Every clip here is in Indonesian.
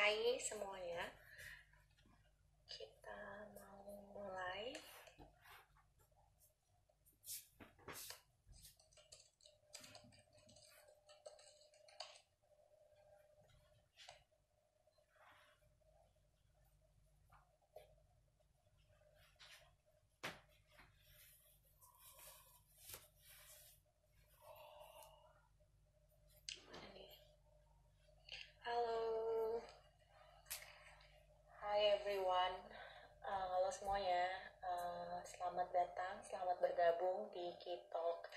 Hai semuanya, kita mau mulai. Halo, hai everyone. Halo semuanya. Selamat datang, selamat bergabung di Kitalk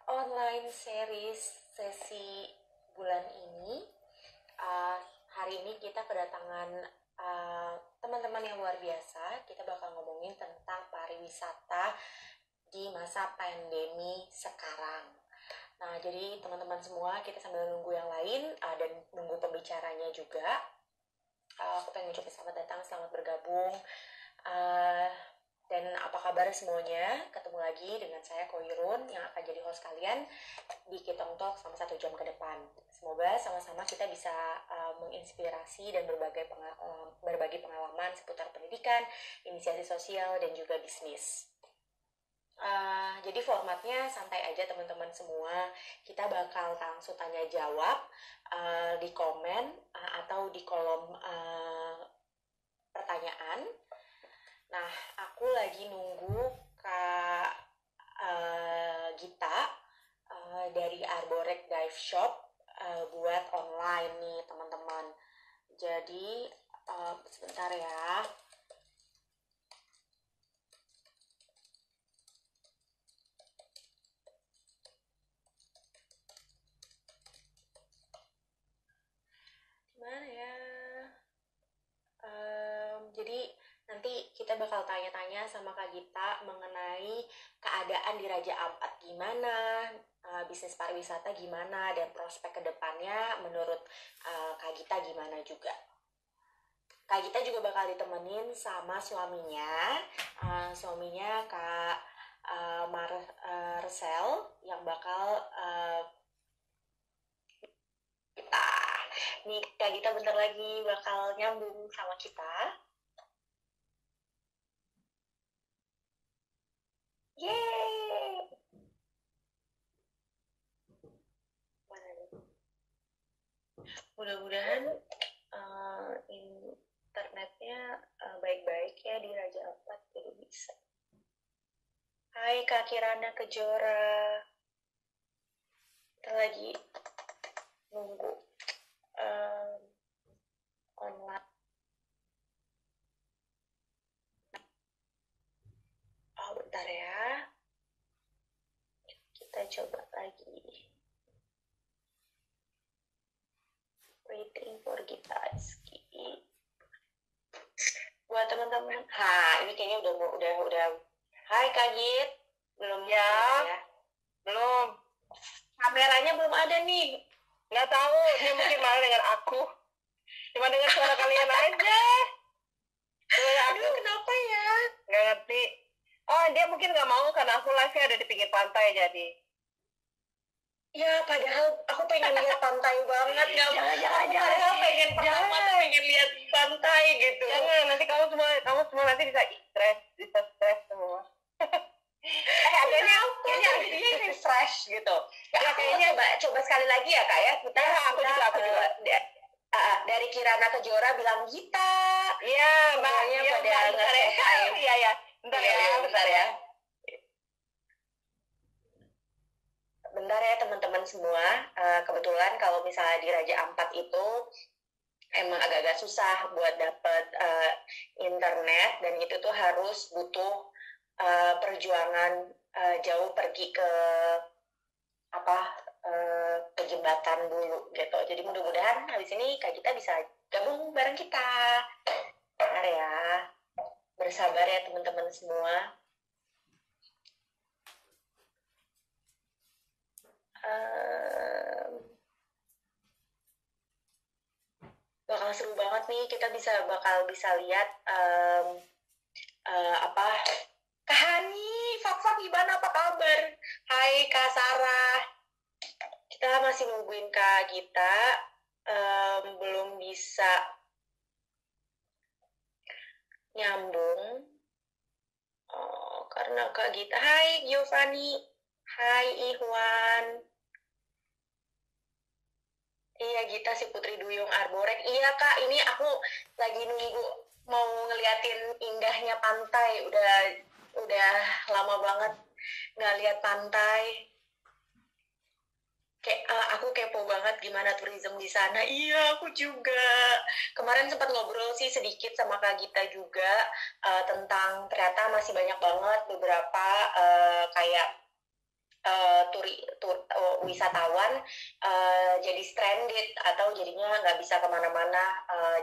online series sesi bulan ini. Hari ini kita kedatangan teman-teman yang luar biasa. Kita bakal ngomongin tentang pariwisata di masa pandemi sekarang. Nah, jadi teman-teman semua, kita sambil nunggu yang lain dan nunggu pembicaranya juga. Aku pengen ucapin selamat datang, selamat bergabung. Dan apa kabar semuanya? Ketemu lagi dengan saya Koirun yang akan jadi host kalian di Kitong Talk selama 1 jam ke depan. Semoga sama-sama kita bisa menginspirasi dan berbagi pengalaman seputar pendidikan, inisiasi sosial, dan juga bisnis. Jadi formatnya santai aja teman-teman semua. Kita bakal langsung tanya jawab di komen atau di kolom pertanyaan. Nah, aku lagi nunggu Kak Gita dari Arborek Dive Shop buat online nih teman-teman. Jadi sebentar ya. Gimana ya? Jadi nanti kita bakal tanya-tanya sama Kak Gita mengenai keadaan di Raja Ampat gimana, bisnis pariwisata gimana, dan prospek kedepannya menurut Kak Gita gimana juga. Kak Gita juga bakal ditemenin sama suaminya, Kak Marcel yang bakal kita. Nih Kak Gita bentar lagi bakal nyambung sama kita. Yeay! Mana nih? Mudah-mudahan internetnya baik-baik ya di Raja Ampat, jadi bisa. Hai Kak Kirana Kejora. Kita lagi nunggu online. Oh, bentar ya. Kita coba lagi. Waiting for Gita Aski. Buat teman-teman. Ini kayaknya udah. Hai Kak Git. Belum ya? Belum. Kameranya belum ada nih. Nggak tahu, dia mungkin malah dengan aku. Cuma dengar suara kalian aja. Aduh, kenapa ya? Nggak ngerti. Oh, dia mungkin nggak mau karena aku live-nya ada di pinggir pantai jadi. Ya, padahal aku pengen lihat pantai banget. Jangan. Padahal pengen lihat pantai gitu. Jangan, nanti kamu semua nanti bisa stres semua. Kayaknya ini fresh gitu. Ya, kayaknya coba sekali lagi ya Kak ya. Aku juga. Dari Kirana Kejora bilang Gita. Iya, semuanya pada nge-say. Iya. Bentar ya. Bentar ya teman-teman semua. Kebetulan kalau misalnya di Raja Ampat itu emang agak-agak susah buat dapet internet, dan itu tuh harus butuh perjuangan jauh pergi ke ke jembatan dulu gitu. Jadi mudah-mudahan habis ini Kak Gita bisa gabung bareng kita. Bentar ya. Bersabar ya teman-teman semua. Bakal seru banget nih, kita bakal bisa lihat Kak Hani, Fak gimana, apa kabar? Hai Kak Sarah. Kita masih nungguin Kak Gita, belum bisa nyambung. Karena Kak Gita. Hai Giovanni. Hai Ihwan. Iya Gita si Putri Duyung Arborek. Iya Kak, ini aku lagi nunggu mau ngeliatin indahnya pantai. Udah lama banget nggak lihat pantai. Kayak aku kepo banget gimana tourism di sana. Iya, aku juga. Kemarin sempat ngobrol sih sedikit sama Kak Gita juga tentang ternyata masih banyak banget beberapa kayak wisatawan jadi stranded atau jadinya nggak bisa kemana-mana.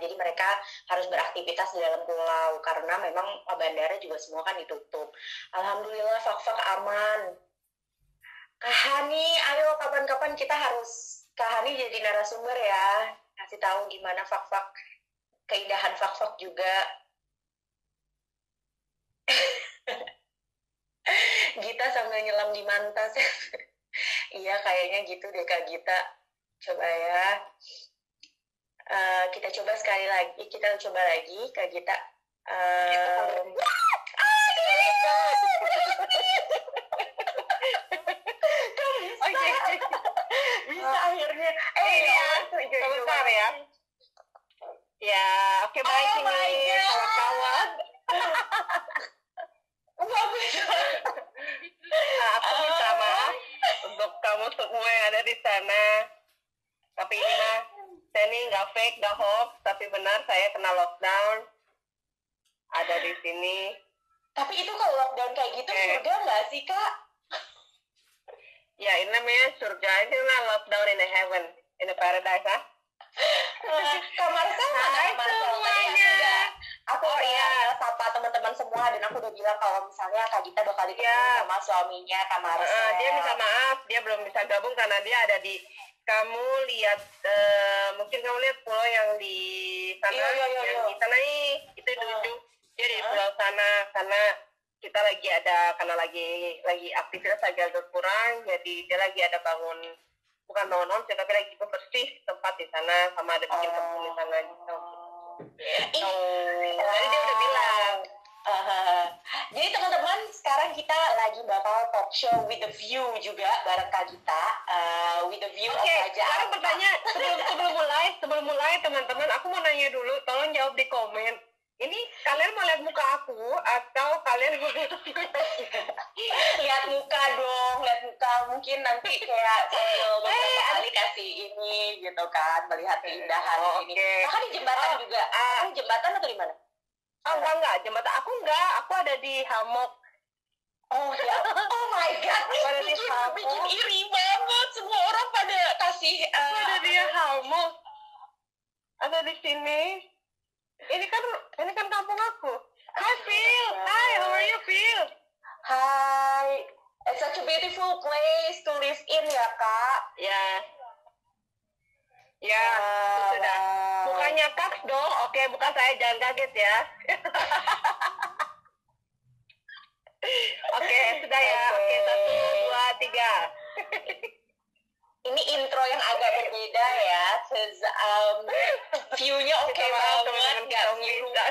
Jadi mereka harus beraktivitas di dalam pulau karena memang bandara juga semua kan ditutup. Alhamdulillah Fak-Fak aman. Kak Hani, ayo kapan-kapan kita harus Kak Hani jadi narasumber ya, kasih tahu gimana Fak-Fak, keindahan Fak-Fak juga. Gita sambil nyelam di mantas. Iya kayaknya gitu deh Kak Gita. Coba ya. Kita coba sekali lagi, Kak Gita. Bisa akhirnya. Sebentar ya. Ya, oke baik ini kawan-kawan. Aku minta maaf untuk kamu semua yang ada di sana. Tapi ini mah, saya ini nggak fake, nggak hoax, tapi benar saya kena lockdown. Ada di sini. Tapi itu kalau lockdown kayak gitu surga nggak sih Kak? Ya ini namanya surga, ini lah lockdown in the heaven, in the paradise, ha? Kamar saya Hai semuanya. Aku sapa teman-teman semua dan aku udah bilang kalau misalnya Kak Gita bakal ditemuin sama suaminya Kak Marcel. Dia minta maaf, dia belum bisa gabung karena dia ada di, kamu lihat mungkin kamu lihat pulau yang di sana, yang di sana itu di ujung, dia di pulau sana karena kita lagi ada, karena lagi aktivitas agak berkurang, jadi dia lagi ada bukan bangun homestay tapi lagi bersih tempat di sana, sama ada bikin kebun di sana gitu. Jadi dia udah bilang. Jadi teman-teman sekarang kita lagi bakal talk show with the view juga bareng Kak Gita, with the view of Raja. Sekarang pertanyaan sebelum mulai teman-teman, aku mau nanya dulu, tolong jawab di komen. Ini kalian mau lihat muka aku atau kalian mau lihat muka dong, mungkin nanti kayak sambil beberapa kali kasih ini gitu kan, melihat keindahan ini. Kakak di jembatan juga? Di jembatan atau di mana? Enggak, jembatan aku enggak, aku ada di hammock. Oh ya, oh my god, bikin iri banget, semua orang pada kasih. Ada di hammock, ada di sini. Ini kan kampung aku. Hi Phil, hi, how are you Phil? Hi, it's such a beautiful place to live in ya Kak. Ya, sudah. Mukanya Kaks dong, oke, bukan saya, jangan kaget ya. Oke, sudah ya. Oke, 1, 2, 3. Ini intro yang agak berbeda ya, view-nya oke banget, nggak di rumah.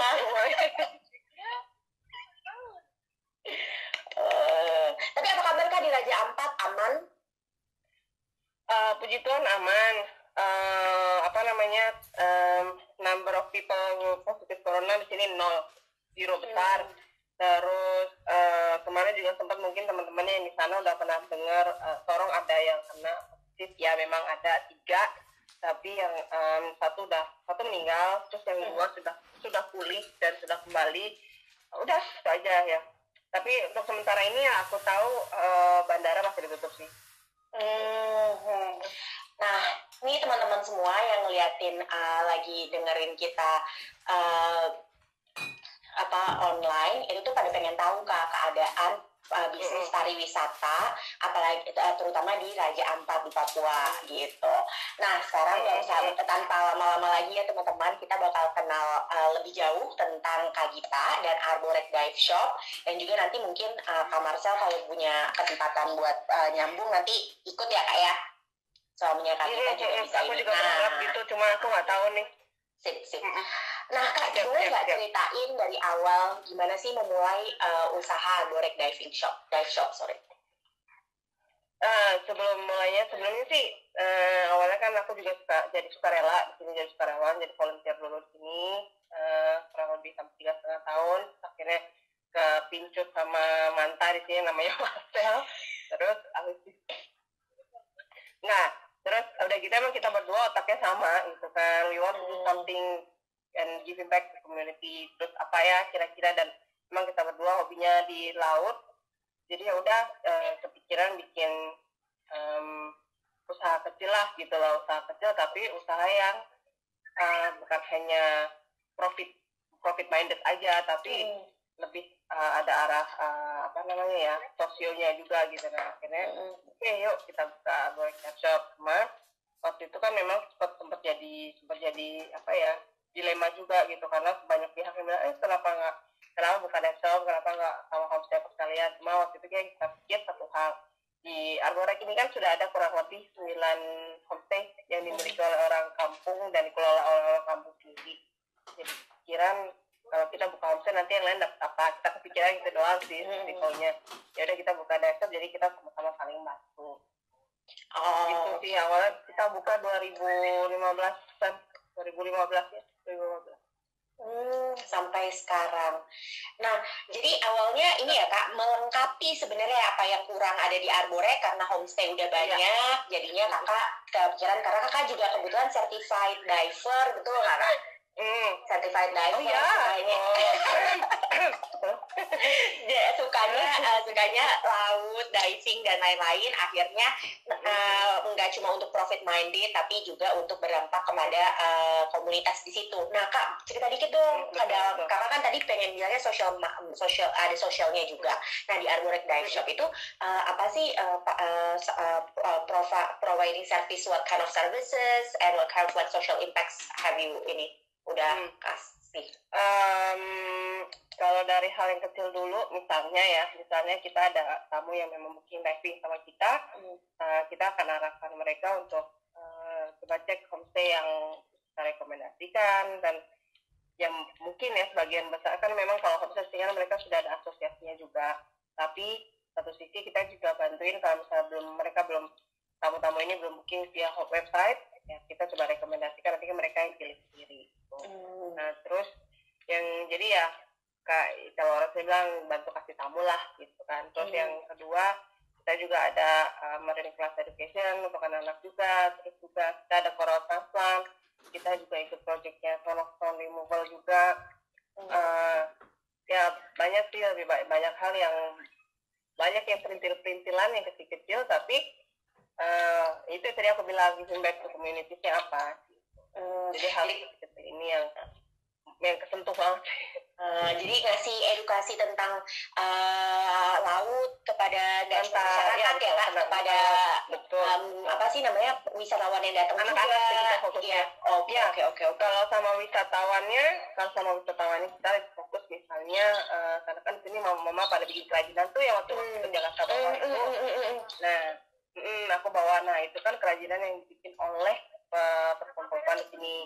Tapi apa kabar Kak di Raja Ampat, aman? Puji Tuhan aman. Number of people positif corona di sini 0 besar. Terus kemarin juga sempat mungkin teman-temannya yang di sana udah pernah dengar Sorong ada yang kena positif, ya memang ada 3, tapi yang satu meninggal, terus yang 2 sudah pulih dan sudah kembali. Udah itu aja ya. Tapi untuk sementara ini ya aku tahu bandara masih ditutup sih. Nah, ini teman-teman semua yang ngeliatin lagi dengerin kita online, itu tuh pada pengen tahu Kak keadaan bisnis pariwisata, apalagi terutama di Raja Ampat di Papua gitu. Nah, sekarang tanpa lama-lama lagi ya teman-teman, kita bakal kenal lebih jauh tentang Kak Gita dan Arborek Dive Shop, dan juga nanti mungkin Kak Marcel kalau punya kesempatan buat nyambung nanti ikut ya Kak ya. Suaminya Kak Gita juga bisa aku ini. Juga berharap gitu, cuma aku nggak tahu nih. Sip. Nah Kak, boleh nggak ceritain dari awal gimana sih memulai usaha Arborek Dive Shop, sorry. Sebelumnya sih awalnya kan aku juga jadi sukarela di sini, jadi sukarelawan, jadi volunteer dulu di sini kurang lebih sampai 3,5 tahun. Akhirnya kepincut sama Manta di sini namanya Marcel. Terus terus udah gitu emang kita berdua otaknya sama gitu kan, we want to do something and giving back to community. Terus apa ya kira-kira, dan emang kita berdua hobinya di laut, jadi ya udah kepikiran bikin usaha kecil lah gitu lah, usaha kecil tapi usaha yang bukan hanya profit minded aja, tapi lebih ada arah sosionya juga gitu. Nah akhirnya oke, yuk kita buka Arborek Shop. Cuma waktu itu kan memang sempat jadi apa ya, dilema juga gitu, karena banyak pihak yang bilang kenapa buka shop, kenapa nggak sama homestay sekalian. Cuma waktu itu kita pikir satu hal, di Arborek ini kan sudah ada kurang lebih 9 homestay yang dimiliki oleh orang kampung dan dikelola oleh orang kampung sendiri. Jadi pikiran kalau kita buka homestay nanti yang lain dapat apa, kita kepikiran gitu doang sih risikonya. Ya udah kita buka shop, jadi kita sama-sama saling bantu. Gitu sih awalnya kita buka 2015 ya. Sampai sekarang. Nah, jadi awalnya ini ya Kak, melengkapi sebenarnya apa yang kurang ada di Arborek karena homestay udah banyak, jadinya Kakak kepikiran, karena Kakak juga kebetulan certified diver, betul nggak Kak? Certified diver. Sukanya laut, diving dan lain-lain. Akhirnya nggak cuma untuk profit minded, tapi juga untuk berdampak kepada komunitas di situ. Nah Kak, cerita dikit dong. Kakak kan tadi pengen bilangnya social, ada sosialnya juga. Nah di Arborek Dive Shop itu apa sih providing service, what kind of services and what kind of like social impacts have you ini udah kasih? Kalau dari hal yang kecil dulu, misalnya kita ada tamu yang memang booking diving sama kita, kita akan arahkan mereka untuk coba cek homestay yang kita rekomendasikan, dan yang mungkin ya sebagian besar kan memang kalau homestay kan mereka sudah ada asosiasinya juga, tapi satu sisi kita juga bantuin kalau misalnya tamu-tamu ini belum booking via website, ya kita coba rekomendasikan, nanti mereka yang pilih sendiri gitu. Nah terus yang jadi ya kalau orang saya bilang bantu kasih tamu lah gitu kan. Terus yang kedua kita juga ada marine class education untuk anak-anak juga. Terus juga kita ada coral transplant, kita juga ikut projectnya stone removal juga. Ya banyak sih, lebih banyak hal yang perintil-perintilan yang kecil-kecil, tapi itu tadi aku bilang giving back to community-nya apa. Jadi hal kecil ini yang kesentuh banget. Jadi ngasih edukasi tentang laut kepada dari masyarakat ya Kak, kepada apa sih namanya, wisatawan yang datang anak-anak juga. Fokusnya. Oke. Kalau sama wisatawannya kita fokus misalnya karena kan sini mama pada bikin kerajinan tuh yang waktu ke Jakarta Bawa itu. Nah, aku bawa. Nah itu kan kerajinan yang dibikin oleh perempuan di sini.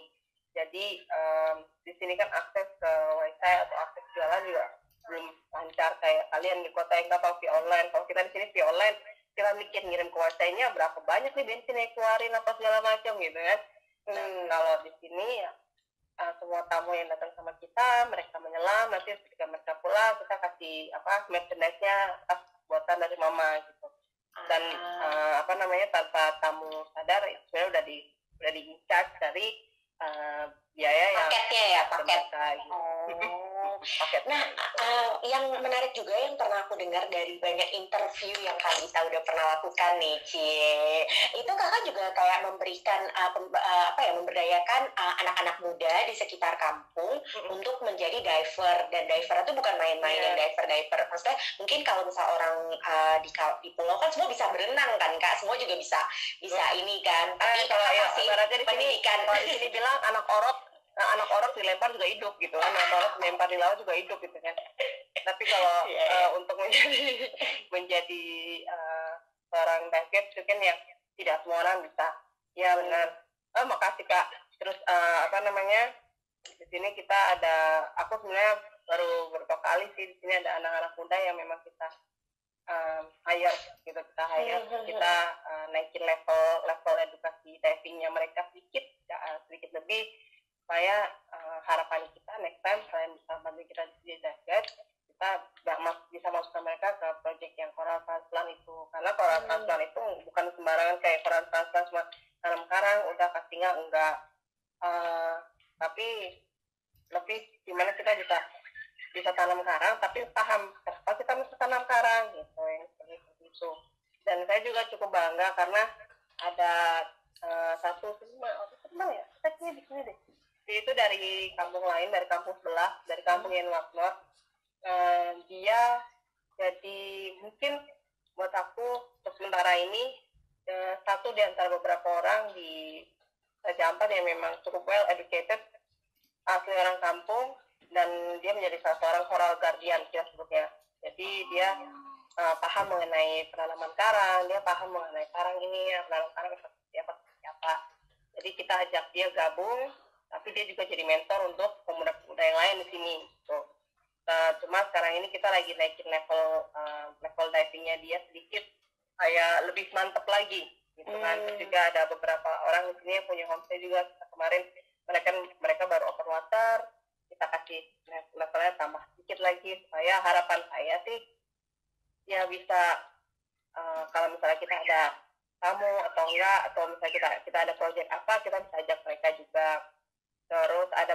Jadi di sini kan akses ke wifi atau akses jualan juga belum lancar kayak kalian di kota yang nggak tahu via online. Kalau kita di sini via online, kita mikir ngirim ke wifi-nya berapa banyak nih bensin yang keluarin apa segala macam gitu kan. Kalau di sini ya semua tamu yang datang sama kita, mereka menyelam, nanti ketika mereka pulang kita kasih merchandise-nya buatan dari mama gitu. Dan tanpa tamu sadar ya sebenarnya udah di charge dari biaya paketnya ya, paket. Paket. Nah, yang menarik juga yang pernah aku dengar dari banyak interview yang Kak Lisa udah pernah lakukan nih, itu Kakak juga kayak memberikan memberdayakan anak-anak muda di sekitar kampung untuk menjadi diver. Dan diver itu bukan main-main yang diver. Maksudnya mungkin kalau misal orang di pulau kan semua bisa berenang kan Kak, semua juga bisa ini kan. Tapi kalau pendidikan, kalau di sini bilang anak orok dilempar juga hidup gitu kan, anak orok dilempar di laut juga hidup gitu kan. Tapi kalau untuk menjadi seorang diver itu kan yang tidak semua orang bisa. Ya benar. Makasih Kak. Terus Di sini kita ada, aku sebenarnya baru beberapa kali sih di sini ada anak-anak muda yang memang kita hire gitu, kita naikin level edukasi divingnya mereka sedikit sedikit lebih, supaya harapan kita next time selain bisa bantu kita di dive guide, kita bisa masukkan mereka ke project yang coral transplant itu, karena coral transplant itu bukan sembarangan kayak coral transplant cuma tanam karang udah castingnya enggak, tapi lebih gimana kita bisa tanam karang tapi paham kenapa kita mesti tanam karang gitu, yang seperti itu. Dan saya juga cukup bangga karena ada satu teman ya, kita di sini deh, itu dari kampung lain, dari kampung sebelah, dari kampung Yenwaknor. Dia jadi mungkin buat aku untuk sementara ini satu di antara beberapa orang di Raja Ampat yang memang cukup well educated, asli orang kampung, dan dia menjadi salah seorang coral guardian kita sebutnya. Jadi dia paham mengenai penanaman karang, dia paham mengenai karang ini, penanaman karang seperti apa. Jadi kita ajak dia gabung, tapi dia juga jadi mentor untuk pemuda-pemuda yang lain di sini. Cuma sekarang ini kita lagi naikin level divingnya dia sedikit, kayak lebih mantep lagi gitu kan. Terus juga ada beberapa orang di sini yang punya homestay juga. Kemarin mereka baru open water, kita kasih levelnya tambah sedikit lagi, supaya harapan saya sih ya bisa kalau misalnya kita ada tamu atau enggak, atau misalnya kita ada project apa, kita bisa ajak mereka juga. Terus ada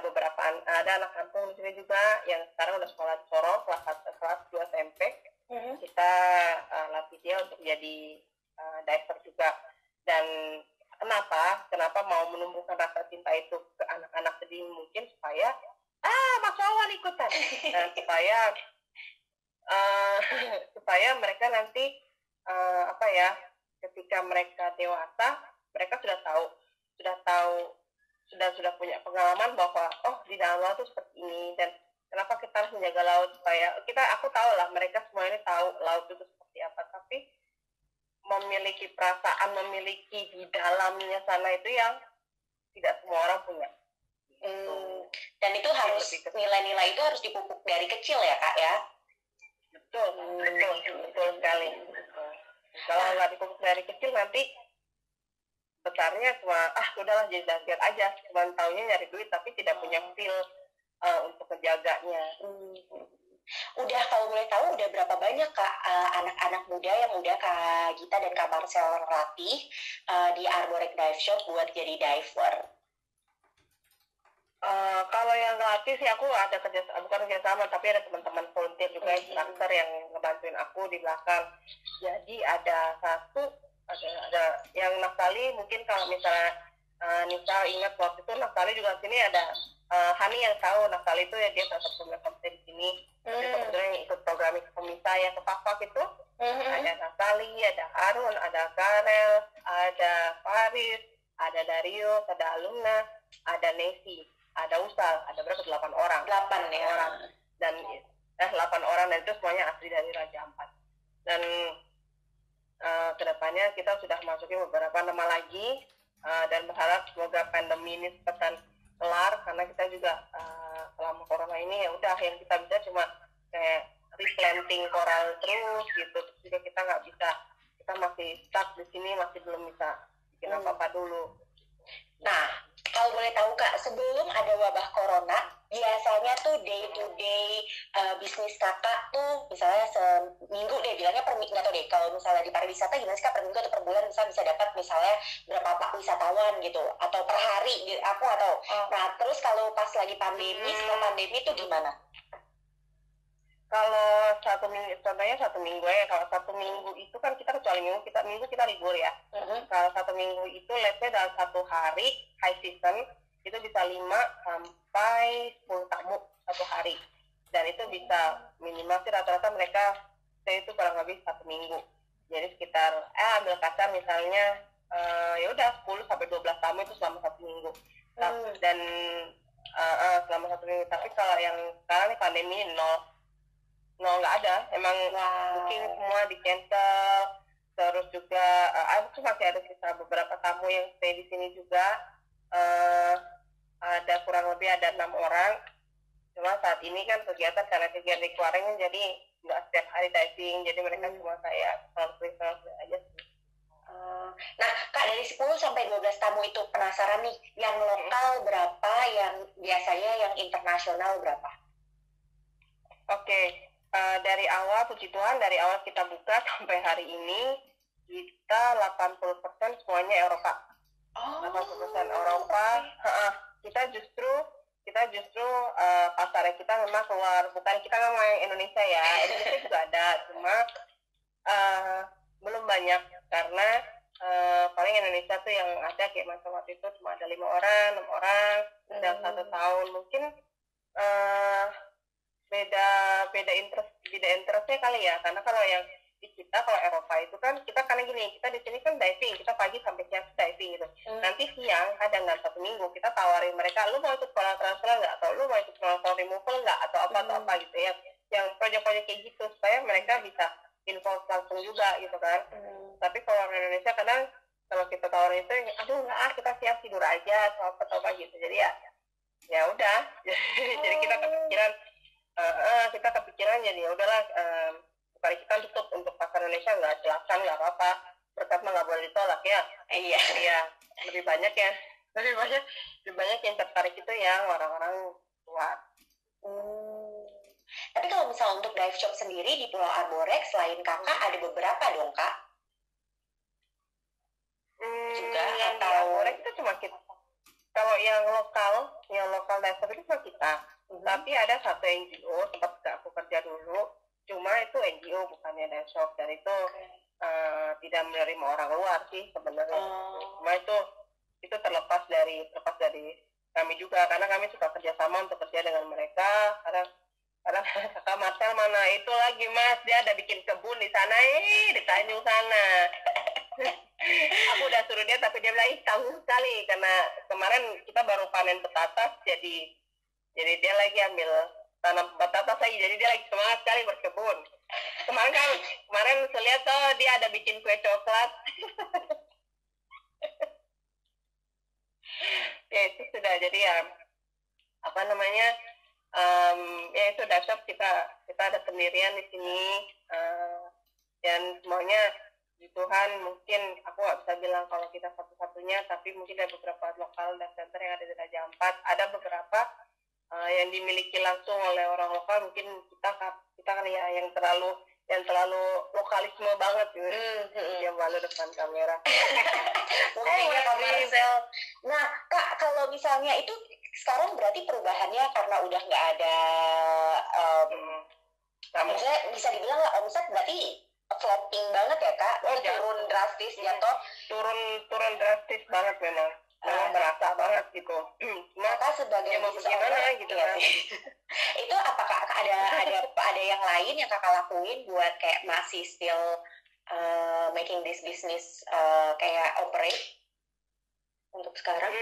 anak kampung di sini juga yang sekarang udah sekolah di Sorong, kelas 2 SMP. Kita latih dia untuk jadi diver juga. Dan kenapa mau menumbuhkan rasa cinta itu ke anak-anak sedini mungkin, supaya Mas Wawan ikutan, supaya mereka nanti ketika mereka dewasa, mereka sudah punya pengalaman bahwa di dalam laut itu seperti ini, dan kenapa kita harus menjaga laut, supaya aku tahu lah mereka semua ini tahu laut itu seperti apa, tapi memiliki perasaan, memiliki di dalamnya sana itu yang tidak semua orang punya. Dan itu harus, nilai-nilai itu harus dipupuk dari kecil ya Kak ya? Betul sekali. Kalau nggak dipupuk dari kecil, nanti besarnya cuma udahlah jadi dive aja, cuma taunya nyari duit tapi tidak punya feel untuk menjaganya. Udah, kalau boleh tahu udah berapa banyak Kak anak-anak muda yang udah Kak Gita dan Kak Marcel latih di Arborek Dive Shop buat jadi diver? Kalau yang ngelatih sih aku ada bukan kerjasama, tapi ada teman-teman volunteer juga, instructor yang ngebantuin aku di belakang. Jadi ada yang Naftali, mungkin kalau misalnya Nisa ingat waktu itu Naftali juga sini ada Hani yang tahu Naftali itu ya, dia salah satu pemimpin di sini. Dia kebetulan yang ikut program Komisa yang ke Pakpak itu. Ada Naftali, ada Harun, ada Karel, ada Faris, ada Darius, ada Alumna, ada Nesi, ada Usal, ada berapa? 8 orang. 8 ya. Orang. Dan 8 orang, dan itu semuanya asli dari Raja Ampat. Dan kedepannya kita sudah masukin beberapa nama lagi, dan berharap semoga pandemi ini cepat kelar, karena kita juga selama corona ini ya udah yang kita bisa cuma kayak replanting coral terus gitu. Terus juga kita nggak bisa, kita masih stuck di sini, masih belum bisa bikin apa-apa dulu. Nah, kalau boleh tahu Kak, sebelum ada wabah corona, biasanya tuh day to day bisnis Kakak tuh misalnya seminggu deh, bilangnya per minggu, nggak tahu deh, kalau misalnya di pariwisata gimana sih Kak, per minggu atau per bulan bisa dapat misalnya berapa pak wisatawan gitu, atau per hari gitu, aku nggak tahu. Nah, terus kalau pas lagi pandemi, setelah pandemi tuh gimana? Kalau contohnya satu minggu ya, kalau satu minggu itu kan kita kecuali minggu kita libur ya. Kalau satu minggu itu let's say dalam satu hari high season itu bisa 5 sampai 10 tamu satu hari, dan itu bisa minimal sih rata-rata mereka stay itu kurang lebih satu minggu. Jadi sekitar ambil kasar misalnya ya udah 10 sampai 12 tamu itu selama satu minggu. Dan selama satu minggu. Tapi kalau yang sekarang nih pandemi nggak ada, emang booking semua di cancel. Terus juga masih ada sisa beberapa tamu yang stay di sini juga, kurang lebih ada 6 orang. Cuma saat ini kan kegiatan karena kegiatan requiring jadi nggak setiap hari diving, jadi mereka cuma kayak snorkeling aja. Nah, Kak, dari 10 sampai 12 tamu itu penasaran nih, yang lokal berapa, yang biasanya yang internasional berapa? Oke, dari awal, puji Tuhan, dari awal kita buka sampai hari ini, kita 80% semuanya Eropa. 80% Eropa. Kita justru pasarnya kita memang keluar, bukan kita memang yang Indonesia ya. Indonesia juga ada, cuma belum banyak karena paling Indonesia tuh yang ada kayak macam waktu itu cuma ada 5 orang, 6 orang dalam 1 tahun. Mungkin beda interestnya kali ya, karena kalau yang di kita, kalau Eropa itu kan kita karena gini, kita di sini kan diving, kita pagi sampai siang diving gitu. Nanti siang kadang nggak 1 minggu kita tawarin mereka, lu mau ikut pola transfer nggak, atau lu mau ikut pola removal nggak, atau apa gitu ya, yang proyek-proyek kayak gitu supaya mereka bisa involve langsung juga gitu kan. Tapi kalau di Indonesia kadang kalau kita tawarin itu, aduh nggak, kita siap tidur aja atau apa gitu. Jadi ya udah, jadi kita kepikiran jadi ya udahlah, mari kita tutup untuk pasar Indonesia, nggak silakan, nggak apa-apa, berkat mah nggak boleh ditolak ya. Iya, lebih banyak yang tertarik itu yang orang-orang luar. Tapi kalau misalnya untuk dive shop sendiri di Pulau Arborek, selain kakak ada beberapa dong, Kak? Juga yang atau... di Arborek itu cuma kita. Kalau yang lokal dive shop itu cuma kita. Tapi ada satu NGO tempat aku kerja dulu, cuma itu NGO bukannya dive shop, dan itu tidak menerima orang luar sih sebenarnya. Cuma itu terlepas dari kami juga, karena kami suka kerjasama untuk kerja dengan mereka. Karena kakak Marcel mana itu lagi mas, dia ada bikin kebun di sana, di Tanjung sana. Aku udah suruh dia, tapi dia bilang tanggung sekali karena kemarin kita baru panen petatas, jadi dia lagi ambil tanam petatas lagi, jadi dia lagi semangat sekali berkebun. Kemarin saya lihat dia ada bikin kue coklat. Ya itu sudah, jadi ya apa namanya, ya itu dasar kita ada pendirian di sini, dan semuanya di Tuhan. Mungkin aku nggak bisa bilang kalau kita satu-satunya, tapi mungkin ada beberapa lokal dan center yang ada di Raja Ampat, ada beberapa yang dimiliki langsung oleh orang lokal. Mungkin kita kali ya yang terlalu lokalisme banget gitu. Dia malu depan kamera. Mungkin Kak Marcel. Nah, Kak, kalau misalnya itu sekarang berarti perubahannya karena udah nggak ada, maksudnya bisa dibilang nggak omset, berarti floating banget ya Kak? Turun drastis jatuh. Turun drastis banget memang. Berasa banget gitu. Maka sebagai gimana gitu kan. Itu apakah ada yang lain yang Kakak lakuin buat kayak masih still making this business kayak operate untuk sekarang?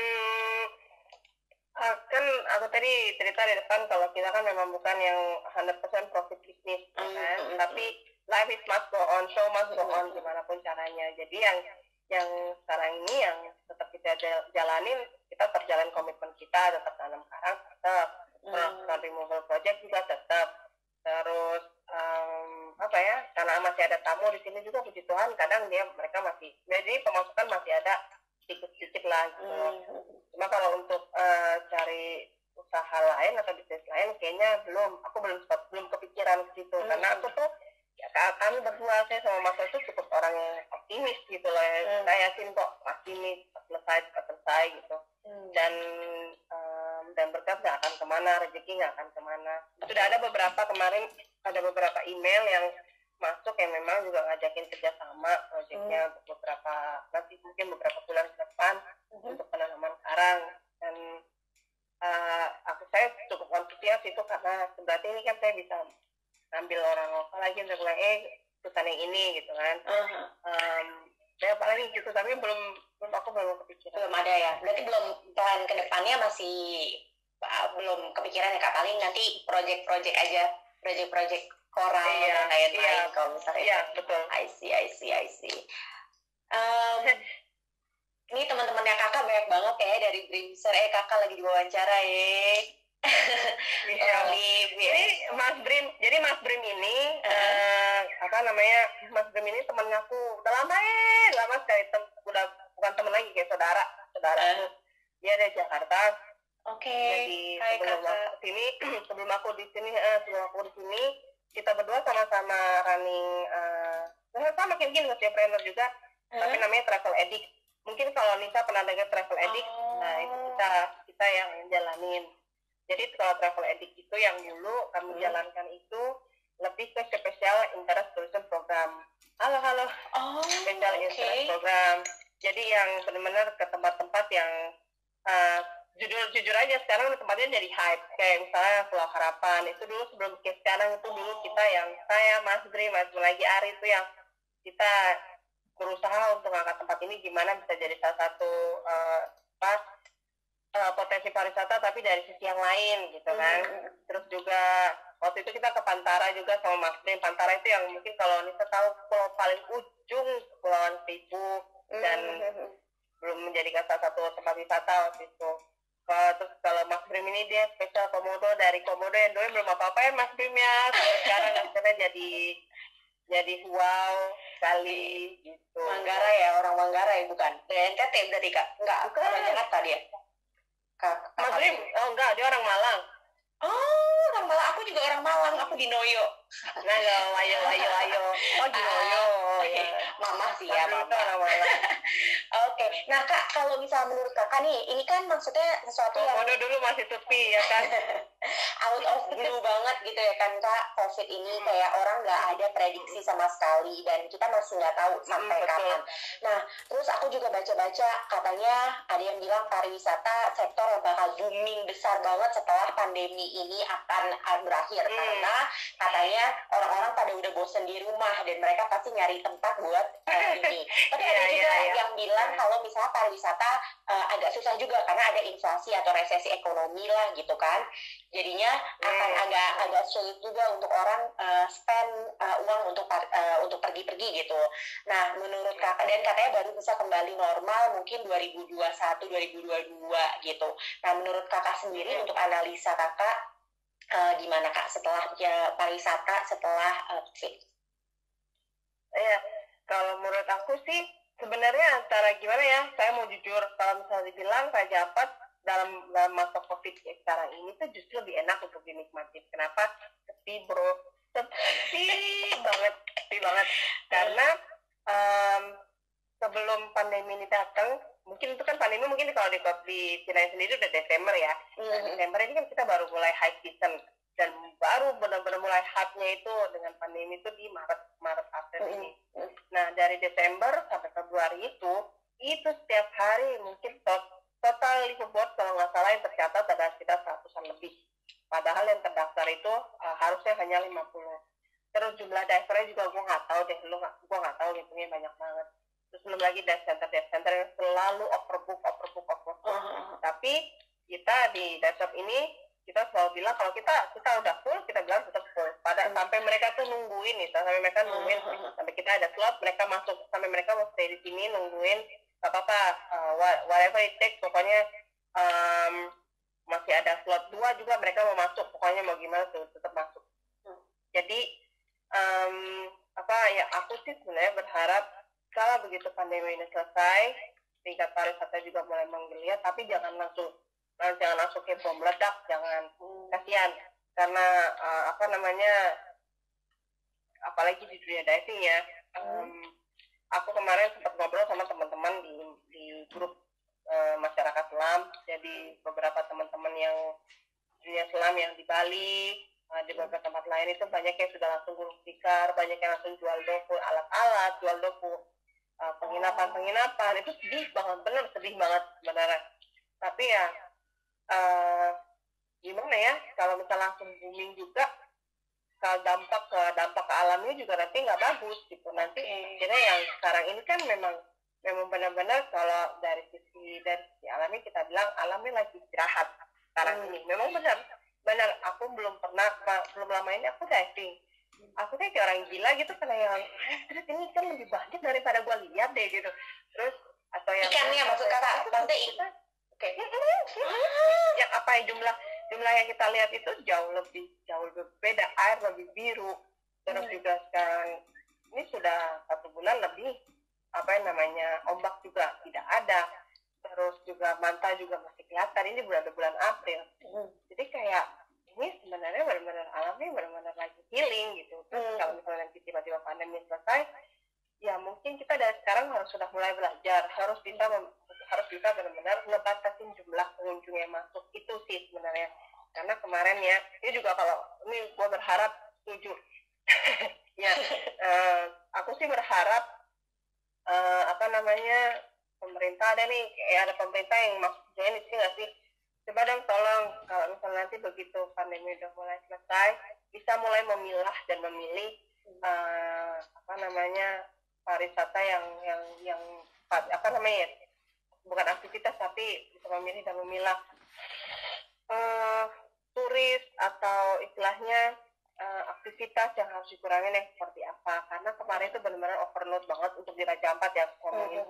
Kan aku tadi cerita di depan kalau kita kan memang bukan yang 100% profit business kan, tapi life is must go on, show must go on dimanapun caranya. Jadi yang sekarang ini yang tetap kita jalanin, kita terjalan komitmen kita, tetap tanam karang, tetap melakukan removal project juga tetap. Terus karena masih ada tamu di sini juga, puji Tuhan, kadang mereka masih, jadi pemasukan masih ada sedikit lah gitu. Cuma kalau untuk cari usaha lain atau bisnis lain kayaknya aku belum kepikiran ke situ, karena aku tuh kami berdua, saya sama Mas itu cukup orang yang optimis gitu loh, saya yakin kok pasti ini selesai gitu. Dan berkat nggak akan kemana, rezeki nggak akan kemana. Sudah ada beberapa email yang masuk yang memang juga ngajakin kerjasama proyeknya untuk mungkin beberapa bulan ke depan untuk penanaman karang. Dan saya cukup antusias itu karena berarti ini kan saya bisa ambil orang lokal lagi untuk bilang perusahaan yang ini gitu kan. Ya paling gitu, tapi aku belum kepikiran. Belum ada ya, berarti belum, plan kedepannya masih belum kepikiran ya Kak, paling nanti project aja, project koral dan lain-lain kalau misalnya. Iya, betul. I see. Ini teman-temannya kakak banyak banget ya dari Brimser. Kakak lagi diwawancara ya. Iya. Ini Mas Brim. Jadi Mas Brim ini Mas Brim ini temen aku udah lama sekali, udah bukan temen lagi, kayak saudara aku. Dia dari Jakarta. Jadi Hai, sebelum aku di sini kita berdua sama-sama running sama kayak gini trainer juga, tapi namanya Travel Addict. Mungkin kalau Nisa pernah dengar Travel Addict, nah itu kita yang jalanin. Jadi kalau Travel Addict itu yang dulu kami jalankan itu lebih ke Special Interest Tourism Program. Halo. Special Interest Program. Jadi yang benar-benar ke tempat-tempat yang jujur aja sekarang tempatnya jadi hype, kayak misalnya Pulau Harapan itu dulu, sebelum ke sekarang itu dulu kita yang saya Mas Dri, Mas lagi Ari itu yang kita berusaha untuk ngangkat tempat ini gimana bisa jadi salah satu potensi pariwisata tapi dari sisi yang lain gitu kan. Terus juga waktu itu kita ke Pantara juga sama Mas Dri. Pantara itu yang mungkin kalau Nisa tahu pulau paling ujung Kepulauan Seribu dan belum menjadikan salah satu tempat wisata waktu itu. Terus kalau Mas Brim ini dia spesial Komodo, dari Komodo yang dulu belum apa-apa ya Mas Brim ya, sekarang misalnya jadi wow sekali gitu. Manggarai ya, orang Manggarai bukan? Dari NTT berarti Kak? Enggak, orang Jakarta dia? Mas Brim? Oh enggak, dia orang Malang. Oh, orang Malang. Aku juga orang Malang, aku di Noyo. Nah, ayo. Oh, di Noyo. Ya. Mama sih ya, Mama. Orang Malang. Oke, nah Kak, kalau misalnya menurut Kakak nih, ini kan maksudnya sesuatu yang Komodo dulu masih sepi ya kan? out of blue banget gitu ya kan Kak, COVID ini kayak orang nggak ada prediksi sama sekali dan kita masih nggak tahu sampai kapan. Nah, terus aku juga baca-baca katanya ada yang bilang pariwisata sektor yang bakal booming besar banget setelah pandemi ini akan berakhir karena katanya orang-orang pada udah bosen di rumah dan mereka pasti nyari tempat buat ini. Tapi ada juga yang bilang kalau misalnya pariwisata agak susah juga karena ada inflasi atau resesi ekonomi lah gitu kan. Jadinya akan agak sulit juga untuk orang spend uang untuk pergi-pergi gitu. Nah, menurut Kakak, dan katanya baru bisa kembali normal mungkin 2021 2022 gitu. Nah, menurut Kakak sendiri untuk analisa Kakak gimana Kak setelah pariwisata setelah COVID? Iya, kalau menurut aku sih sebenarnya antara gimana ya, saya mau jujur, kalau misalnya dibilang Raja Ampat dalam masa COVID ya, sekarang ini tuh justru lebih enak untuk dinikmati. Kenapa? Sepi bro, sepi banget. Karena sebelum pandemi ini datang, mungkin itu kan pandemi mungkin kalau di China sendiri udah Desember ya. Desember ini kan kita baru mulai high season dan baru benar-benar mulai hype-nya itu dengan pandemi itu di Maret April ini. Nah, dari Desember sampai Februari itu setiap hari mungkin total liveaboard kalau nggak salah yang tercatat ada sekitar 100-an lebih. Padahal yang terdaftar itu harusnya hanya 50. Terus jumlah divernya juga gue nggak tahu deh, gue nggak tahu hitungnya banyak banget. Terus belum lagi dive center yang selalu overbook. Tapi kita di dive shop ini kita selalu bilang kalau kita udah full, kita bilang tetap full. Sampai mereka tuh nungguin nih, sampai kita ada slot, mereka masuk, sampai mereka mau stay di sini nungguin, gak apa-apa, whatever it takes, pokoknya masih ada slot 2 juga mereka mau masuk, pokoknya mau gimana tuh tetap masuk. Jadi aku sih sebenarnya berharap kalau begitu pandemi ini selesai, tingkat pariwisata juga mulai menggeliat, tapi jangan langsung kayak bom meledak, jangan, kasihan karena apalagi di dunia diving ya. Aku kemarin sempat ngobrol sama teman-teman di grup masyarakat selam, jadi beberapa teman-teman yang dunia selam yang di Bali, di beberapa tempat lain itu banyak yang sudah langsung gulung tikar, banyak yang langsung jual doku, alat-alat, jual doku, penginapan, itu sedih banget sebenarnya. Tapi ya gimana ya, kalau misalnya langsung booming juga, kalau dampak ke alamnya juga nanti nggak bagus gitu. Nanti jadi yang sekarang ini kan memang benar-benar kalau dari sisi alamnya kita bilang alamnya lagi istirahat sekarang ini. Memang benar aku belum lama ini aku diving, aku kayak orang gila gitu, karena yang terus ini kan lebih banyak daripada gue lihat deh gitu. Terus atau yang ikannya maksud kakak maksudnya ikan. Oke. Yang apa ya jumlah yang kita lihat itu jauh lebih beda, air lebih biru. Terus juga sekarang ini sudah 1 bulan lebih, apa yang namanya ombak juga tidak ada. Terus juga manta juga masih kelihatan, ini bulan April. Jadi kayak ini sebenarnya benar-benar alami, benar-benar lagi healing gitu. Terus kalau misalnya nanti tiba-tiba pandemi selesai, ya mungkin kita dari sekarang sudah mulai belajar, harus bisa benar-benar ngebatasin jumlah pengunjung yang masuk. Itu sih sebenarnya. Karena kemarin ya, ini juga kalau ini gue berharap setuju. Ya, aku sih berharap apa namanya pemerintah ada nih, ada pemerintah yang maksudnya di sini nggak sih? Coba dong tolong kalau misalnya nanti begitu pandemi udah mulai selesai, bisa mulai memilah dan memilih apa namanya pariwisata yang apa namanya bukan aktivitas tapi bisa memilih dan memilah turis atau istilahnya aktivitas yang harus dikurangin yang seperti apa, karena kemarin itu benar-benar overload banget untuk di Raja Ampat ya ngomongin.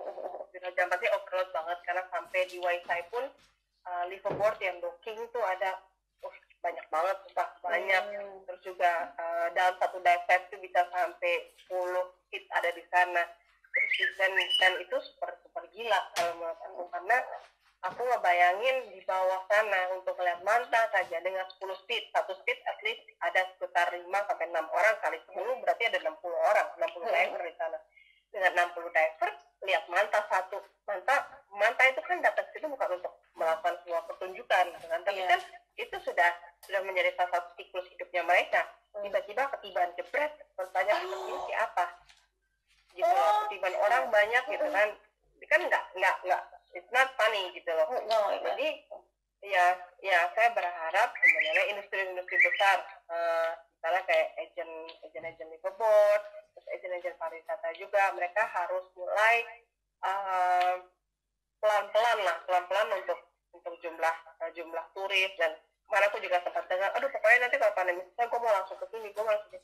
Di Raja Ampat sih overload banget karena sampai di Waisai pun liveaboard yang docking itu ada banyak banget, banyak. Terus juga dalam satu dive set itu bisa sampai 10 feet ada di sana. Terus dan itu super gila kalau menurut aku, karena aku ngebayangin di bawah sana untuk melihat manta saja dengan 10 speed, satu speed at least ada sekitar 5 sampai 6 orang kali 10 berarti ada 60 orang, 60 diver di sana. Dengan 60 diver lihat manta satu. Manta itu kan datang situ bukan untuk melakukan sebuah pertunjukan, kan? Tapi kan itu sudah menjadi salah satu siklus hidupnya mereka. Tiba-tiba ketiban jebret, bertanya ini siapa? Gitu loh, ketiban orang banyak gitu kan. Kan enggak it's not funny gitu loh. Jadi ya saya berharap sebenarnya industri besar misalnya kayak agent liveaboard, terus agent pariwisata juga, mereka harus mulai pelan-pelan untuk jumlah turis. Dan kemarin aku juga sempat dengar, aduh pokoknya nanti kalau pandemi selesai gue mau langsung ke sini, gue mau langsung ke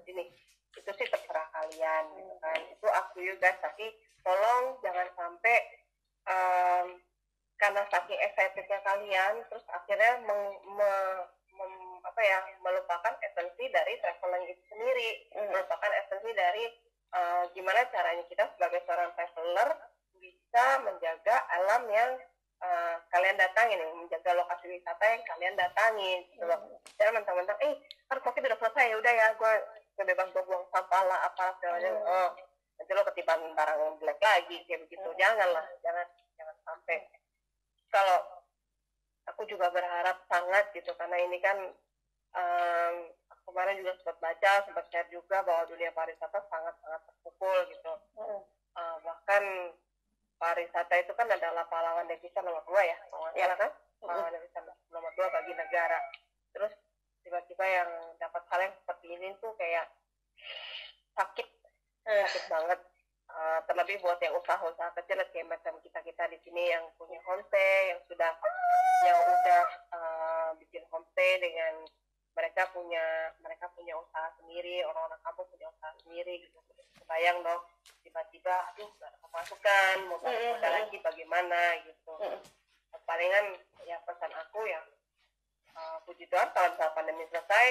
sini. Itu sih terserah kalian gitu kan. Itu up to you guys, tapi tolong jangan sampai karena saking excitednya kalian terus akhirnya melupakan esensi dari traveling itu sendiri, melupakan esensi dari gimana caranya kita sebagai seorang traveler bisa menjaga alam yang kalian datangin, menjaga lokasi wisata yang kalian datangin gitu loh. Jangan mentang-mentang kan COVID udah selesai, ya udah ya gue bebas buang sampah lah apa segala macam, nanti lo ketiban barang jelek lagi kayak begitu. Jangan sampai. Kalau aku juga berharap sangat gitu, karena ini kan kemarin juga sempat share juga bahwa dunia pariwisata sangat-sangat terpukul gitu. Bahkan pariwisata itu kan adalah pahlawan devisa nomor 2 ya, kan? Pahlawan devisa nomor 2 bagi negara. Terus tiba-tiba yang dapat hal yang seperti ini tuh kayak sakit banget. Terlebih buat yang usaha-usaha kecil kayak macam kita di sini yang punya homestay, yang udah bikin homestay dengan mereka punya usaha sendiri, orang-orang kampung punya usaha sendiri gitu. Kebayang dong tiba-tiba aduh nggak ada pemasukan, mau modal lagi bagaimana gitu. Palingan ya pesan aku ya puji Tuhan kalau misalnya pandemi selesai,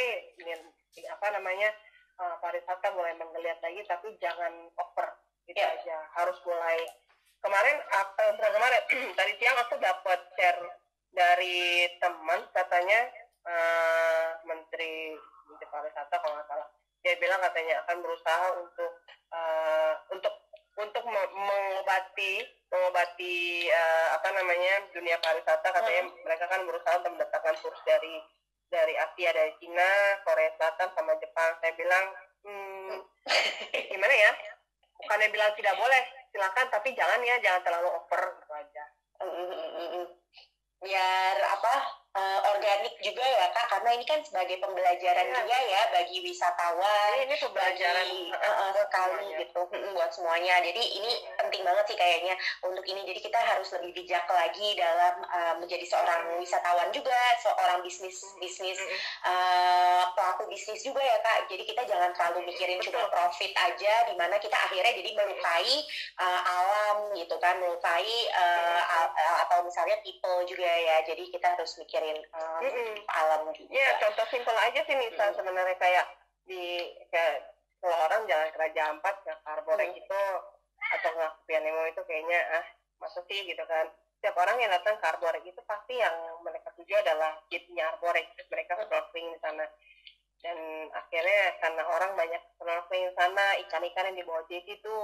pariwisata mulai menggeliat lagi, tapi jangan over gitu aja. Harus mulai kemarin tadi siang aku dapat share dari teman, katanya Menteri Pariwisata kalau nggak salah, dia bilang katanya akan berusaha untuk mengobati dunia pariwisata. Katanya mereka kan berusaha untuk mendatangkan turis dari Asia, dari Cina, Korea Selatan sama Jepang. Saya bilang gimana ya, bukannya bilang tidak boleh, silakan, tapi jangan terlalu over gitu aja. Biar organik juga ya Kak, karena ini kan sebagai pembelajaran juga ya bagi wisatawan. Ini pembelajaran sekali gitu buat semuanya. Jadi ini penting penting banget sih kayaknya untuk ini. Jadi kita harus lebih bijak lagi dalam menjadi seorang wisatawan juga, seorang bisnis pelaku bisnis juga ya Kak. Jadi kita jangan terlalu mikirin cuma profit aja, dimana kita akhirnya jadi melukai alam gitu kan, melukai atau misalnya people juga ya. Jadi kita harus mikirin alam juga. Ya, contoh simpel aja sih misal sebenarnya kayak kalau orang jalan ke Raja Ampat ke Arborek itu atau nggak ke Pianemo itu kayaknya masa sih gitu kan. Setiap orang yang datang ke Arborek itu pasti yang mereka tuju adalah jetnya Arborek, terus mereka snorkeling di sana. Dan akhirnya karena orang banyak snorkeling di sana, ikan-ikan yang di bawah jet itu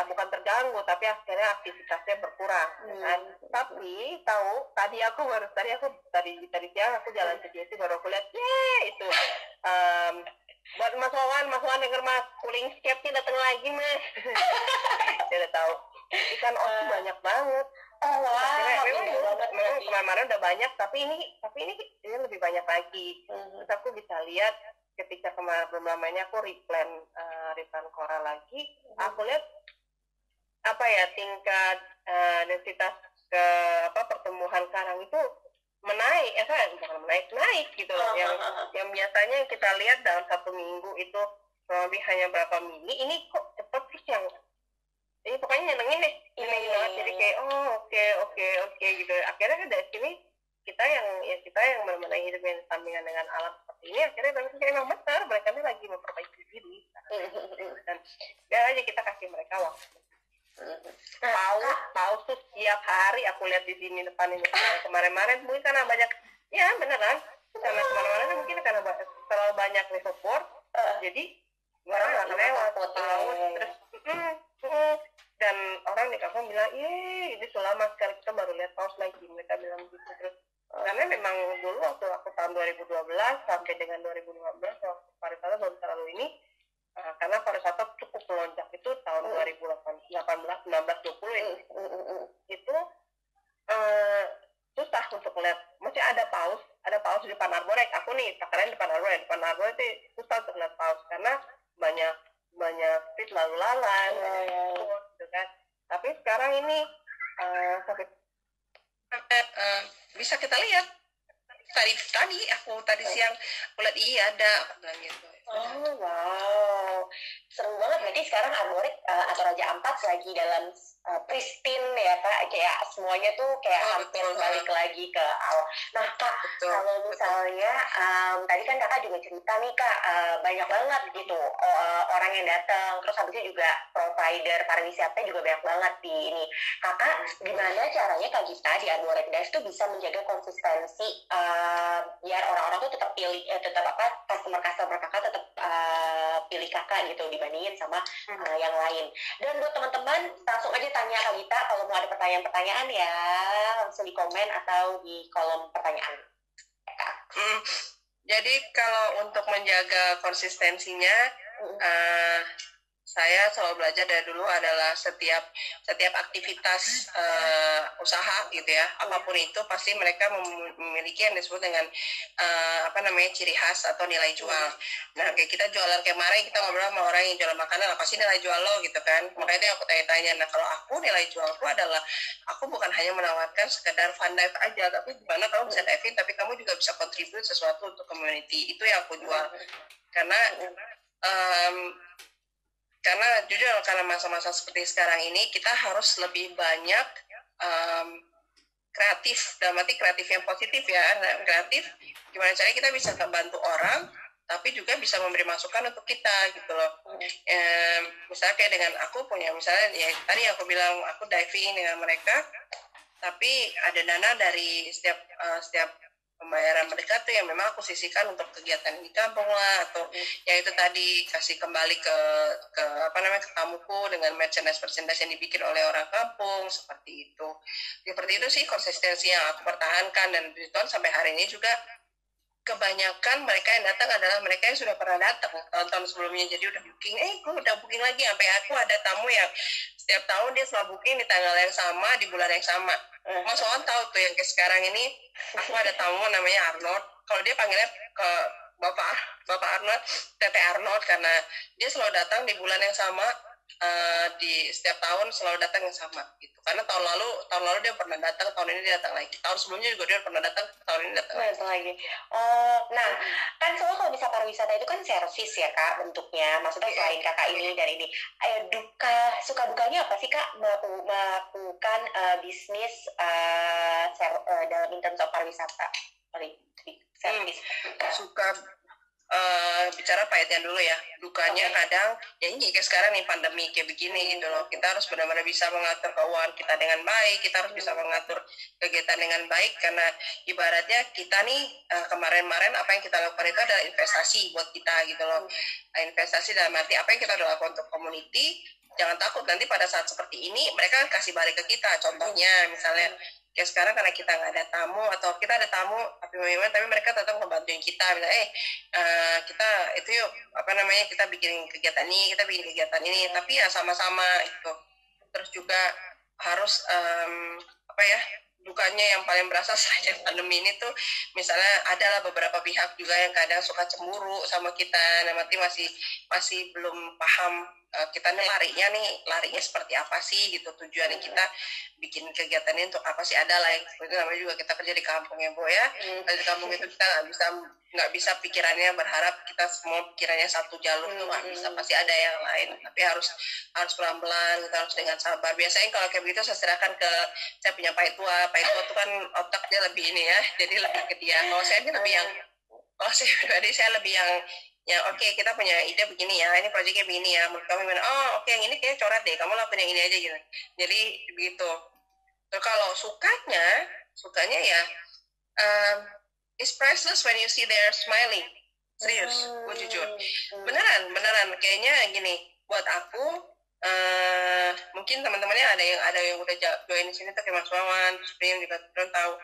bukan terganggu, tapi akhirnya aktivitasnya berkurang kan. Tapi tadi siang aku jalan ke JC baru aku lihat itu buat Mas Wawan denger Mas, cooling scape datang lagi Mas. Dia udah tahu ikan os banyak banget. Memang kemarin udah banyak, tapi ini lebih banyak lagi. Terus aku bisa lihat ketika kemarin belum lama ini aku replan koral lagi, aku lihat tingkat densitas pertumbuhan karang itu naik gitu loh. Yang biasanya kita lihat dalam 1 minggu itu lebih hanya berapa mili, ini kok cepet sih yang ini pokoknya nyenengin deh, banget. Jadi kayak oke gitu. Akhirnya kan dari sini kita yang benar-benar hidup yang sampingan dengan alam seperti ini, akhirnya memang benar mereka ini lagi memperbaiki diri. Dan biar aja kita kasih mereka waktu. Paus tuh setiap hari aku lihat di sini depan ini. Kemarin mungkin karena banyak, ya beneran, karena kemana-mana mungkin karena terlalu banyak liveaboard, jadi orang nggak lewat paus terus. Dan orang di kampung bilang, ini sudah lama sekali kita baru lihat paus lagi, mereka bilang gitu. Terus karena memang dulu waktu aku tahun 2012 sampai dengan 2015 waktu pariwisata belum terlalu ini, karena pariwisata cukup melonjak itu tahun 2018, 19, 20 ini. Itu susah untuk lihat, masih ada paus di depan Arborek. Aku nih sekarang di depan Arborek itu susah untuk lihat paus karena banyak speed lalu lalang, gitu kan. Tapi sekarang ini bisa kita lihat tadi siang aku lihat ada bilang gitu. Oh wow, seru banget. Berarti sekarang Arborek atau Raja Ampat lagi dalam pristine ya Kak, kayak semuanya tuh kayak hampir balik lagi ke awal. Nah Kak, kalau misalnya tadi kan Kakak juga cerita nih Kak, banyak banget gitu orang yang datang, terus habisnya juga provider pariwisata juga banyak banget di ini. Kakak, gimana caranya Kak Gita di Arborek Dash tuh bisa menjaga konsistensi biar orang-orang tuh tetap pilih, customer Kakak tetap pilih Kakak gitu dibandingin sama yang lain. Dan buat teman-teman langsung aja tanya Kak Gita, kalau mau ada pertanyaan-pertanyaan ya langsung di komen atau di kolom pertanyaan. Jadi kalau untuk menjaga konsistensinya, saya selalu belajar dari dulu adalah setiap aktivitas usaha gitu ya, apapun itu pasti mereka memiliki yang disebut dengan ciri khas atau nilai jual. Nah kayak kita jualan kemarin kita ngobrol sama orang yang jualan makanan, apa sih nilai jual lo gitu kan, makanya itu yang aku tanya-tanya. Nah kalau aku nilai jualku adalah aku bukan hanya menawarkan sekedar fun dive aja, tapi gimana kamu bisa diving tapi kamu juga bisa contribute sesuatu untuk community. Itu yang aku jual karena jujur karena masa-masa seperti sekarang ini kita harus lebih banyak kreatif, dalam arti kreatif yang positif ya. Kreatif gimana caranya kita bisa membantu orang tapi juga bisa memberi masukan untuk kita gitu loh. Misalnya kayak dengan aku punya, misalnya ya tadi aku bilang aku diving dengan mereka, tapi ada dana dari setiap pembayaran mereka tuh yang memang aku sisihkan untuk kegiatan di kampung lah, atau ya itu tadi kasih kembali ke tamuku dengan merchandise yang dibikin oleh orang kampung seperti itu. Seperti itu sih konsistensi yang aku pertahankan, dan sampai hari ini juga kebanyakan mereka yang datang adalah mereka yang sudah pernah datang tahun-tahun sebelumnya, jadi udah booking, gue udah booking lagi. Sampai aku ada tamu yang setiap tahun dia selalu booking di tanggal yang sama, di bulan yang sama. Mas Wawan tahu tuh yang kayak sekarang ini, aku ada tamu namanya Arnold. Kalau dia panggilnya ke Bapak Arnold, Tete Arnold, karena dia selalu datang di bulan yang sama di setiap tahun selalu datang yang sama gitu. Karena tahun lalu dia pernah datang, tahun ini dia datang lagi. Tahun sebelumnya juga dia pernah datang, tahun ini datang lagi. Oh, nah kan soalnya kalau bisa pariwisata itu kan servis ya Kak bentuknya. Maksudnya selain Kakak ini dan ini, suka dukanya apa sih Kak melakukan bisnis dalam in terms of pariwisata? Servis. Suka bicara pahitnya dulu ya. Dukanya kadang ya ini kayak sekarang nih pandemi kayak begini gitu loh. Kita harus benar-benar bisa mengatur keuangan kita dengan baik, kita harus bisa mengatur kegiatan dengan baik, karena ibaratnya kita nih kemarin-kemarin apa yang kita lakukan itu adalah investasi buat kita gitu loh. Investasi dalam arti apa yang kita udah lakukan untuk community. Jangan takut nanti pada saat seperti ini mereka kasih balik ke kita. Contohnya misalnya kayak sekarang karena kita nggak ada tamu atau kita ada tamu tapi mereka tetap ngebantuin kita, bilang kita itu yuk kita bikin kegiatan ini tapi ya sama-sama itu. Terus juga harus dukanya yang paling berasa selain pandemi ini tuh misalnya adalah beberapa pihak juga yang kadang suka cemburu sama kita, nanti masih belum paham kita nih larinya seperti apa sih gitu, tujuannya kita bikin kegiatan ini untuk apa sih, ada lah yang itu namanya juga kita kerja di kampung ya Bu ya. Di kampung itu kita nggak bisa pikirannya berharap kita semua pikirannya satu jalur tuh nggak bisa, pasti ada yang lain, tapi harus pelan-pelan, kita harus dengan sabar. Biasanya kalau kayak begitu saya serahkan ke saya punya Pak Tua tuh kan otaknya lebih ini ya, jadi lebih ke dia. Kalau saya ini lebih yang saya pribadi saya lebih yang oke, kita punya ide begini ya, ini proyeknya begini ya, menurut kamu gimana? Oke, yang ini kayaknya coret deh, kamu lakuin yang ini aja gitu. Jadi begitu. Terus kalau sukanya ya it's priceless when you see they're smiling. Serius, gue jujur. Beneran kayaknya gini, buat aku mungkin teman-temannya ada yang udah join di sini tuh kayak Mas Wawan, Spring juga belum tahu.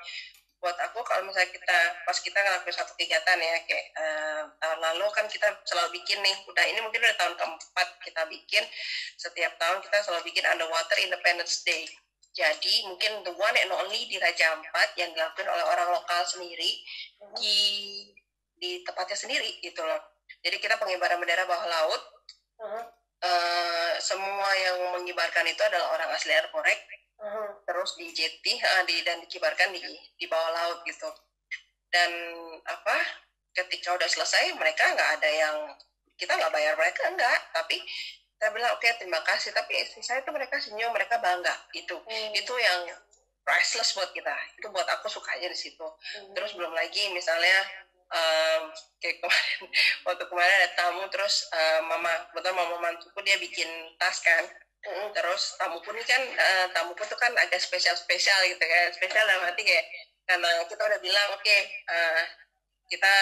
Buat aku kalau misalnya pas kita ngelakuin satu kegiatan ya kayak tahun lalu kan kita selalu bikin nih, ini mungkin udah tahun keempat kita bikin, setiap tahun kita selalu bikin Underwater Independence Day. Jadi mungkin the one and only di Raja Ampat yang dilakukan oleh orang lokal sendiri di tempatnya sendiri gitu loh. Jadi kita pengibaran bendera bawah laut. Semua yang mengibarkan itu adalah orang asli Arborek. Terus di jeti dan dikibarkan di bawah laut gitu. Dan ketika udah selesai mereka nggak ada yang, kita nggak bayar mereka, enggak, tapi kita bilang oke, terima kasih, tapi saya tuh mereka senyum, mereka bangga itu yang priceless buat kita. Itu buat aku sukanya di situ. Terus belum lagi misalnya kayak kemarin ada tamu, terus mama mantuku dia bikin tas kan. Terus tamuku tuh kan agak spesial gitu kan, spesial dalam arti kayak karena kita udah bilang oke, kita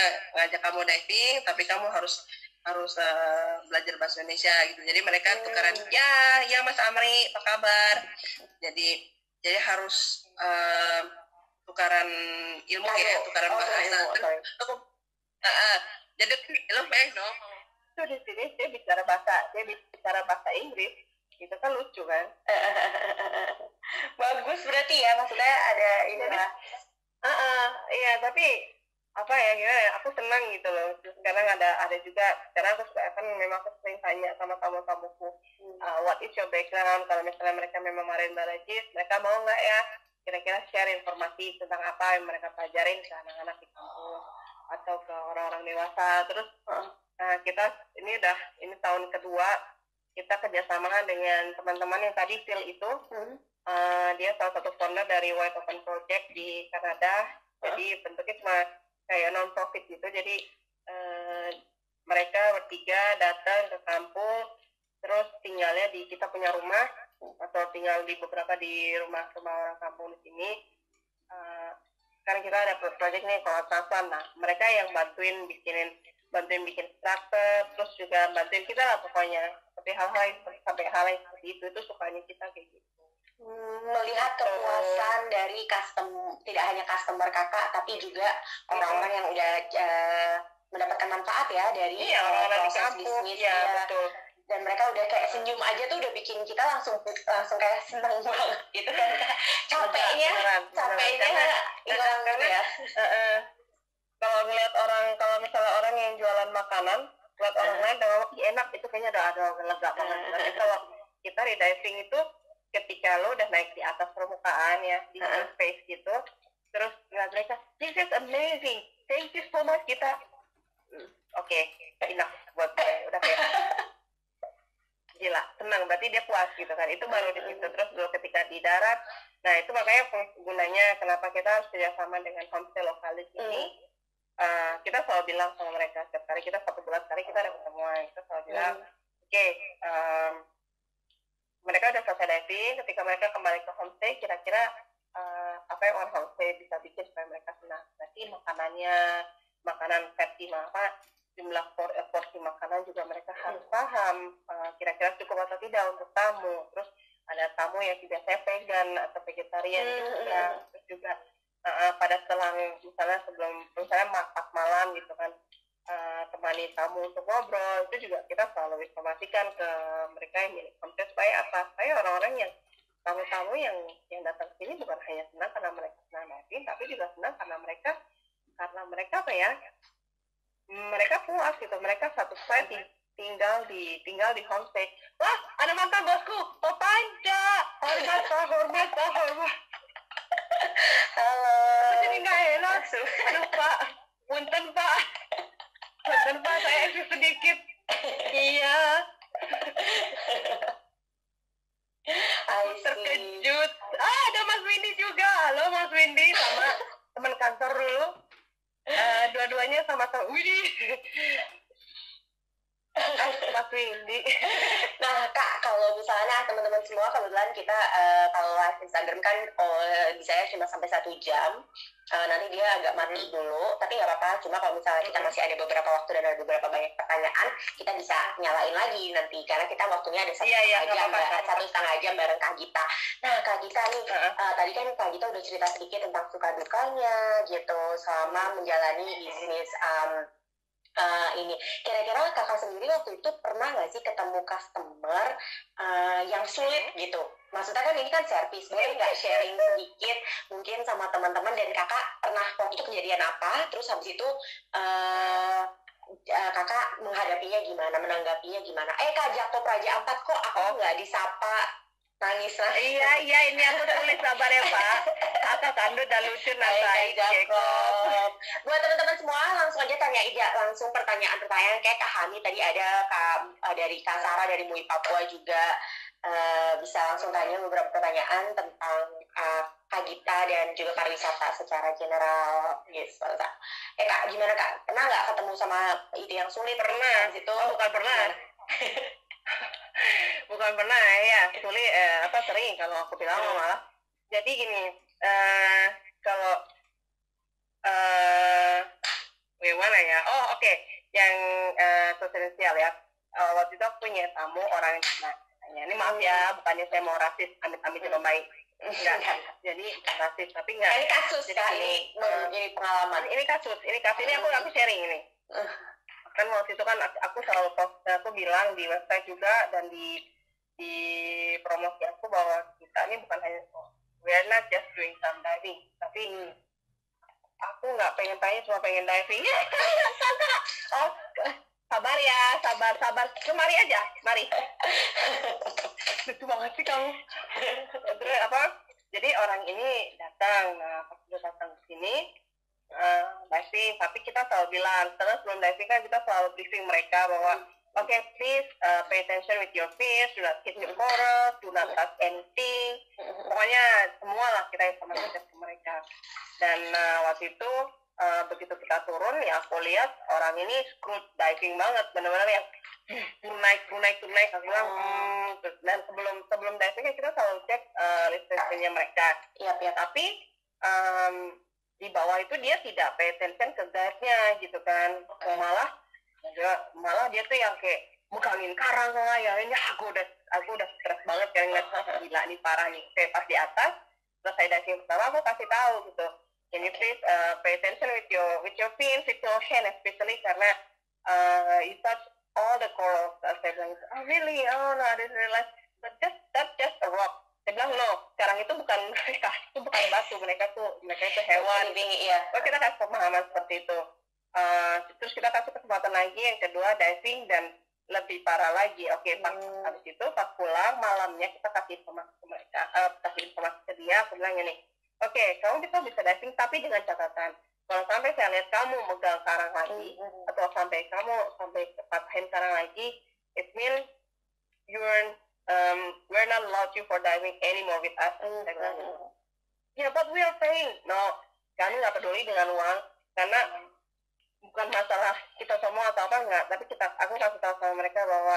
ngajak kamu diving tapi kamu harus belajar bahasa Indonesia gitu. Jadi mereka tukaran ya Mas Amri apa kabar, jadi harus tukaran ilmu ya, tukaran bahasa. Jadi lo pengen dong tuh di sini dia bicara bahasa Inggris. Itu kan lucu kan. Bagus berarti ya, maksudnya ada ini lah. Iya, tapi gimana, aku senang gitu loh. Sekarang ada juga, karena aku memang aku sering tanya sama tamu-tamuku, what is your background, kalau misalnya mereka memang marine biologist, mereka mau nggak ya kira-kira share informasi tentang apa yang mereka pelajarin ke anak-anak di kampus atau ke orang-orang dewasa. Terus kita ini tahun kedua kita kerjasama dengan teman-teman yang tadi Phil itu, dia salah satu founder dari White Open Project di Kanada. Jadi bentuknya cuma kayak non-profit gitu. Jadi mereka bertiga datang ke kampung, terus tinggalnya kita punya rumah atau tinggal di beberapa di rumah orang kampung di sini. Sekarang kita ada proyek nih kalau Sasan. Nah, mereka yang bantuin bikin struktur, terus juga bantuin kita lah pokoknya. Sampai hal yang seperti itu sukanya kita kayak gitu. Melihat kepuasan dari tidak hanya customer kakak, tapi juga orang-orang yang udah mendapatkan manfaat ya dari proses bisnis ya. Betul. Dan mereka udah kayak senyum aja tuh udah bikin kita langsung kayak senang banget gitu kan. Capeknya hilang gitu ya. Kalau misalnya orang yang jualan makanan Buat orang lain dengan enak itu kayaknya udah lega banget. Tapi kalau kita di diving itu ketika lo udah naik di atas permukaan ya di space gitu, terus mereka this is amazing, thank you so much kita oke, enough buat gue, udah kayak gila, senang, berarti dia puas gitu kan. Itu baru di situ. Terus dulu ketika di darat, nah itu makanya gunanya kenapa kita harus kerjasama dengan homestay lokalis ini. Kita selalu bilang sama mereka setiap kali kita 1 bulan sekali kita ada pertemuan, kita selalu bilang oke, mereka udah selesai diving, ketika mereka kembali ke homestay kira-kira apa yang orang homestay bisa bikin supaya mereka senang. Berarti makanan versi apa, jumlah porsi makanan juga mereka harus paham kira-kira cukup atau tidak untuk tamu. Terus ada tamu yang biasanya vegan atau vegetarian juga. Terus juga pada sebelum masak malam gitu kan, temani tamu untuk ngobrol, itu juga kita selalu informasikan ke mereka yang milik homestay supaya apa? Supaya orang-orang yang tamu-tamu yang datang ke sini bukan hanya senang karena mereka senang diving, tapi juga senang karena mereka apa ya? Mereka puas gitu, mereka satisfied tinggal di homestay. Wah, ada mantan bosku, Popanja, hormat. Halo. Jadi nggak enak, aduh Pak, punten Pak, saya eksis sedikit. Iya. Aku terkejut. Ada Mas Windy juga. Halo Mas Windy, sama teman kantor dulu. Dua-duanya sama-sama. Widih. Mas Windy. Nah Kak, kalau misalnya teman-teman semua kebetulan kita kalau live Instagram kan bisa cuma sampai 1 jam. Nanti dia agak mati dulu, tapi nggak apa-apa. Cuma kalau misalnya kita masih ada beberapa waktu dan ada beberapa banyak pertanyaan, kita bisa nyalain lagi nanti karena kita waktunya ada 1,5 jam bareng Kak Gita. Nah Kak Gita nih, tadi kan Kak Gita udah cerita sedikit tentang suka dukanya gitu selama menjalani bisnis ini. Kira-kira kakak sendiri waktu itu pernah nggak sih ketemu customer yang sulit gitu? Maksudnya kan ini kan servis, boleh nggak sharing sedikit mungkin sama teman-teman, dan kakak pernah waktu itu kejadian apa? Terus habis itu kakak menghadapinya gimana, menanggapinya gimana? Kak Jakob Raja 4 kok aku nggak disapa? Nangis lah. Iya, ini aku tulis sabar ya Pak. Kakak kandut dan lucu nanti. Jakob. Buat teman-teman semua langsung aja tanya aja langsung pertanyaan-pertanyaan kayak Kak Hani tadi, ada dari Kak Sarah dari MUI Papua juga bisa langsung tanya beberapa pertanyaan tentang Kak Gita dan juga pariwisata secara general. Yes, Kak, gimana Kak? Pernah nggak ketemu sama itu yang sulit? Pernah. Bukan pernah. Bukan pernah ya, sulit sering kalau aku bilang malah. Jadi gini, kalau gimana ya? Oke. Yang sosial ya. Waktu itu aku punya tamu orang Cina. Ini maaf ya, bukannya saya mau rasis, amit-amit yang baik. Enggak. Jadi rasis, tapi enggak. Ini kasus ya, ini pengalaman. Ini kasus ini aku sharing ini. Kan waktu itu kan aku selalu post, aku bilang di website juga dan di promosi aku bahwa kita ini bukan hanya we are not just doing some diving, tapi aku nggak pengen tanya cuma pengen diving. Sabar ya, sabar, kemari aja, mari. Lucu banget sih kamu. Terus jadi orang ini datang, pas dia datang ke sini diving, tapi kita selalu bilang, terus sebelum diving kan kita selalu briefing mereka bahwa please pay attention with your fish, do not hit your coral, do not touch anything, pokoknya semua lah kita informasikan ke mereka. Dan waktu itu begitu kita turun ya aku lihat orang ini screwed diving banget, benar-benar yang naik, aku bilang dan sebelum diving kita selalu cek list-listnya mereka. Iya. Tapi di bawah itu dia tidak pay attention ke guide-nya gitu kan. Malah dia tuh yang kayak megangin karang lah ya. Ini aku udah stres banget kan, ngeliat gila nih parah nih. Kayak pas di atas, terus saya diving pertama aku kasih tahu gitu. Can you please pay attention with your fins, with your hand especially karena you touch all the corals. Saya bilang, really? Oh no, I didn't realize. But that's just a rock. Saya bilang, no, sekarang itu bukan mereka, itu bukan batu, mereka itu hewan. Iya. Kita kasih pemahaman seperti itu. Terus kita kasih kesempatan lagi yang kedua diving dan lebih parah lagi. Oke, pas habis itu pas pulang malamnya kita kasih informasi ke mereka, kasih informasi ke dia. Aku bilang gini, oke, kamu bisa diving tapi dengan catatan kalau sampai saya lihat kamu megang karang lagi atau sampai patahin karang lagi, it means we're not allowed you for diving anymore with us. Saya bilang gitu. Yeah, but we are paying. No, kami nggak peduli dengan uang karena bukan masalah kita semua atau apa enggak, tapi aku kasih tahu sama mereka bahwa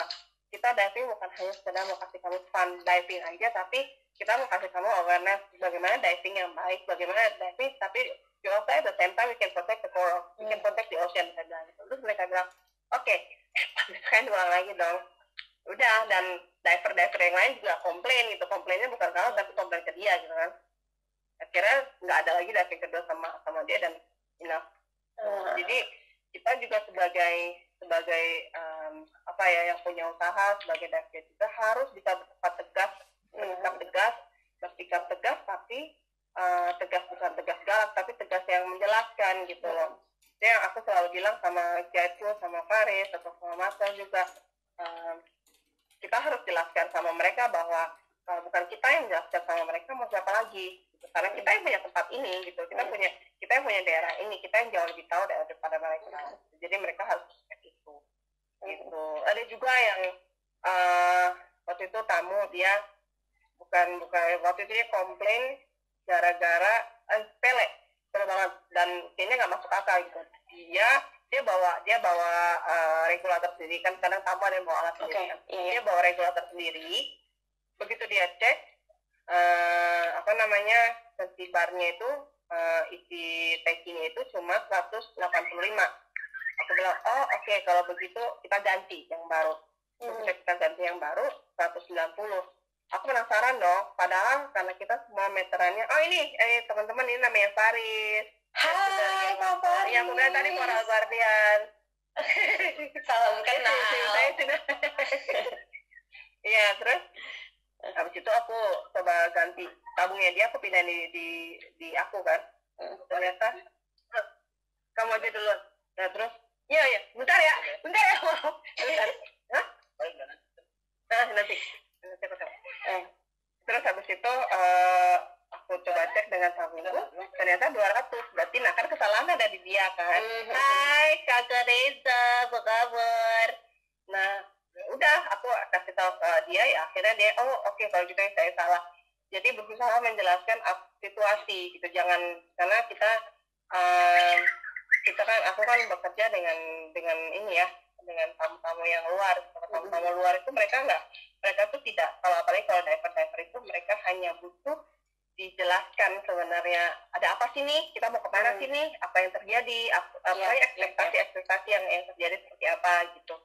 kita diving bukan hanya sekedar mau kasih kamu fun diving aja, tapi kita mau kasih kamu awareness bagaimana diving yang baik, bagaimana diving tapi you also at the same time we can protect the coral, we can protect the ocean. Saya bilang gitu. Terus mereka bilang oke, kan ulang lagi dong. Udah, dan diver yang lain juga komplain gitu, komplainnya bukan kalau tapi komplain ke dia gitu kan. Akhirnya nggak ada lagi diving kedua sama dia dan enough. Jadi kita juga sebagai apa ya yang punya usaha sebagai diver juga harus bisa bersikap tegas tapi tegas bukan tegas galak tapi tegas yang menjelaskan gitu loh. Itu yang aku selalu bilang sama Jaitu, sama Faris atau sama Marcel juga, kita harus jelaskan sama mereka bahwa bukan kita yang jelaskan sama mereka, mau siapa lagi gitu. Karena kita yang punya tempat ini gitu, kita yang punya daerah ini, kita yang jauh lebih tahu daripada mereka. Jadi mereka harus seperti itu gitu. Ada juga yang waktu itu tamu dia bukan waktu itu dia komplain gara-gara sepele banget dan kayaknya nggak masuk akal gitu. Dia bawa regulator sendiri kan, kadang tamu ada yang bawa alat sendiri kan. Dia bawa regulator sendiri. Begitu dia cek sensi barnya itu isi tankinya itu cuma 185. Aku bilang oke, kalau begitu kita ganti yang baru. Kita ganti yang baru 190. Aku penasaran dong, padahal karena kita semua meterannya, ini teman-teman ini namanya Faris. Hai Pak Faris. Yang udah tadi Coral Guardian. Salam kenal. Saya sudah. Iya, terus habis itu aku coba ganti tabungnya dia, aku pindahin di aku kan. Ternyata kamu aja dulu. Nah terus, iya, bentar ya. Bentar. Hah? Nanti aku tahu. Terus habis itu aku coba cek dengan tabungku, ternyata 200. Berarti kan kesalahan ada di dia kan. Hai Kakak Reza, apa kabar? Nah udah aku kasih tahu ke dia, ya akhirnya dia oke, kalau gitu saya salah. Jadi berusaha menjelaskan situasi gitu, jangan karena aku kan bekerja dengan ini ya, dengan tamu-tamu yang luar. Tamu-tamu luar itu mereka tuh tidak, apalagi kalau diver itu mereka hanya butuh dijelaskan sebenarnya ada apa sih nih, kita mau kemana sih nih, apa yang terjadi, ekspektasi yang terjadi seperti apa gitu.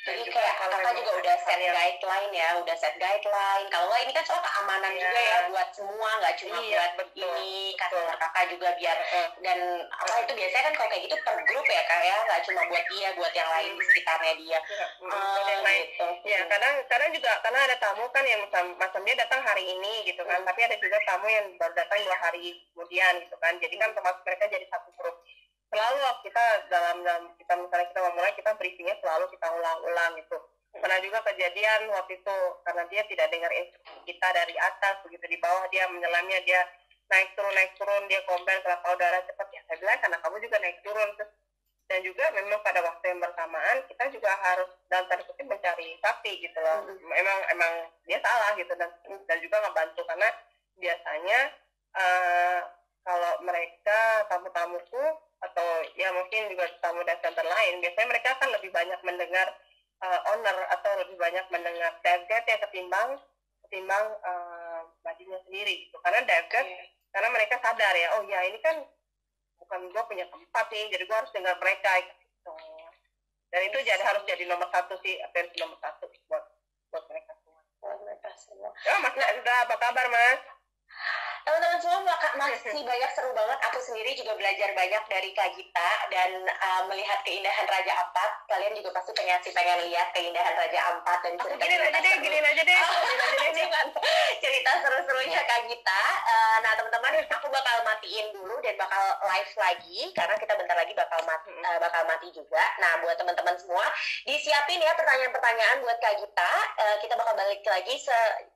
Jadi kayak kakak juga udah set guideline ya, kalau nggak ini kan soal keamanan juga ya buat semua, nggak cuma buat ini customer kakak juga biar dan apa itu biasanya kan kalau kayak gitu per grup ya kak ya, nggak cuma buat dia, buat yang lain di sekitarnya dia. Yang lain ya kadang juga karena ada tamu kan yang macam dia datang hari ini gitu kan, tapi ada juga tamu yang baru datang 2 hari kemudian gitu kan, jadi kan termasuk mereka jadi satu grup. Selalu kita dalam kita misalnya kita memulai, kita briefingnya selalu kita ulang-ulang gitu. Pernah juga kejadian waktu itu karena dia tidak dengar instruksi kita dari atas, begitu di bawah dia menyelamnya, dia naik turun dia komplain kenapa udara cepat. Ya saya bilang karena kamu juga naik turun. Dan juga memang pada waktu yang bersamaan kita juga harus dalam tanda kutip mencari saksi gitu loh. Emang dia salah gitu, dan juga ngebantu karena biasanya kalau mereka tamu-tamuku atau ya mungkin juga tamu dan center lain, biasanya mereka akan lebih banyak mendengar owner atau lebih banyak mendengar dive guide ya ketimbang badinya sendiri gitu. Karena dive guide karena mereka sadar ya, ini kan bukan gue punya tempat nih, jadi gue harus dengar mereka gitu. Dan itu harus jadi nomor 1 sih, atensi nomor 1 buat mereka semua. Mas, udah apa kabar Mas? Teman-teman semua masih banyak, seru banget. Aku sendiri juga belajar banyak dari Kak Gita dan melihat keindahan Raja Ampat. Kalian juga pasti pengen lihat keindahan Raja Ampat dan cerita gini aja deh. cerita seru-serunya Kak Gita. Nah teman-teman, aku bakal matiin dulu dan bakal live lagi karena kita bentar lagi bakal mati juga. Nah buat teman-teman semua, disiapin ya pertanyaan-pertanyaan buat Kak Gita. Kita bakal balik lagi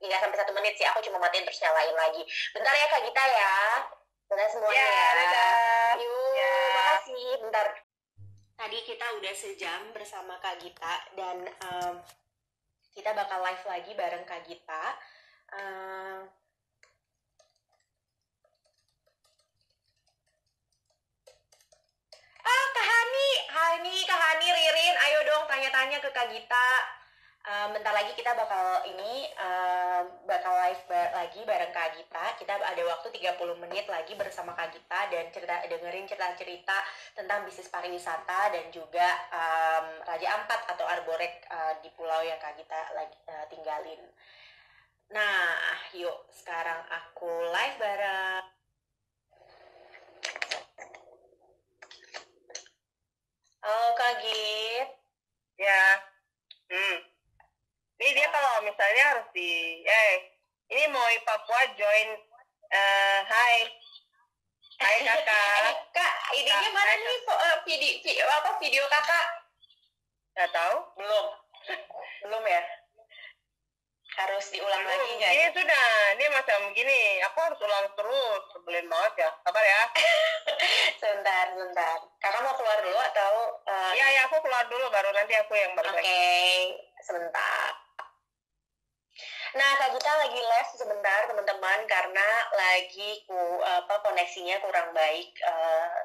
nggak sampai 1 menit sih. Aku cuma matiin terus nyalain lagi. Bentar ya Kak Gita ya. Bentar semuanya ya. Dadah. Yuk, Ya. makasih. Bentar. Tadi kita udah sejam bersama Kak Gita dan kita bakal live lagi bareng Kak Gita. Kak Hani, Ririn, ayo dong tanya-tanya ke Kak Gita. Bentar lagi kita bakal live lagi bareng Kak Gita. Kita ada waktu 30 menit lagi bersama Kak Gita dan dengerin cerita-cerita tentang bisnis pariwisata dan juga Raja Ampat atau Arborek di pulau yang Kak Gita lagi tinggalin. Nah, yuk sekarang aku live bareng. Halo Kak Git. Ya. Ini dia kalau misalnya harus ini mau Papua join. Hai kakak. Kak, idenya mana nih video kakak? Nggak tahu. Belum ya? Harus diulang lagi nggak? Ini sudah, ini macam gini. Aku harus ulang terus. Sebelin banget ya. Sabar ya. Sebentar. Kakak mau keluar dulu atau? Iya, aku keluar dulu baru nanti aku yang balik lagi. Oke, sebentar. Nah, Kak Gita lagi live sebentar teman-teman karena lagi koneksinya kurang baik.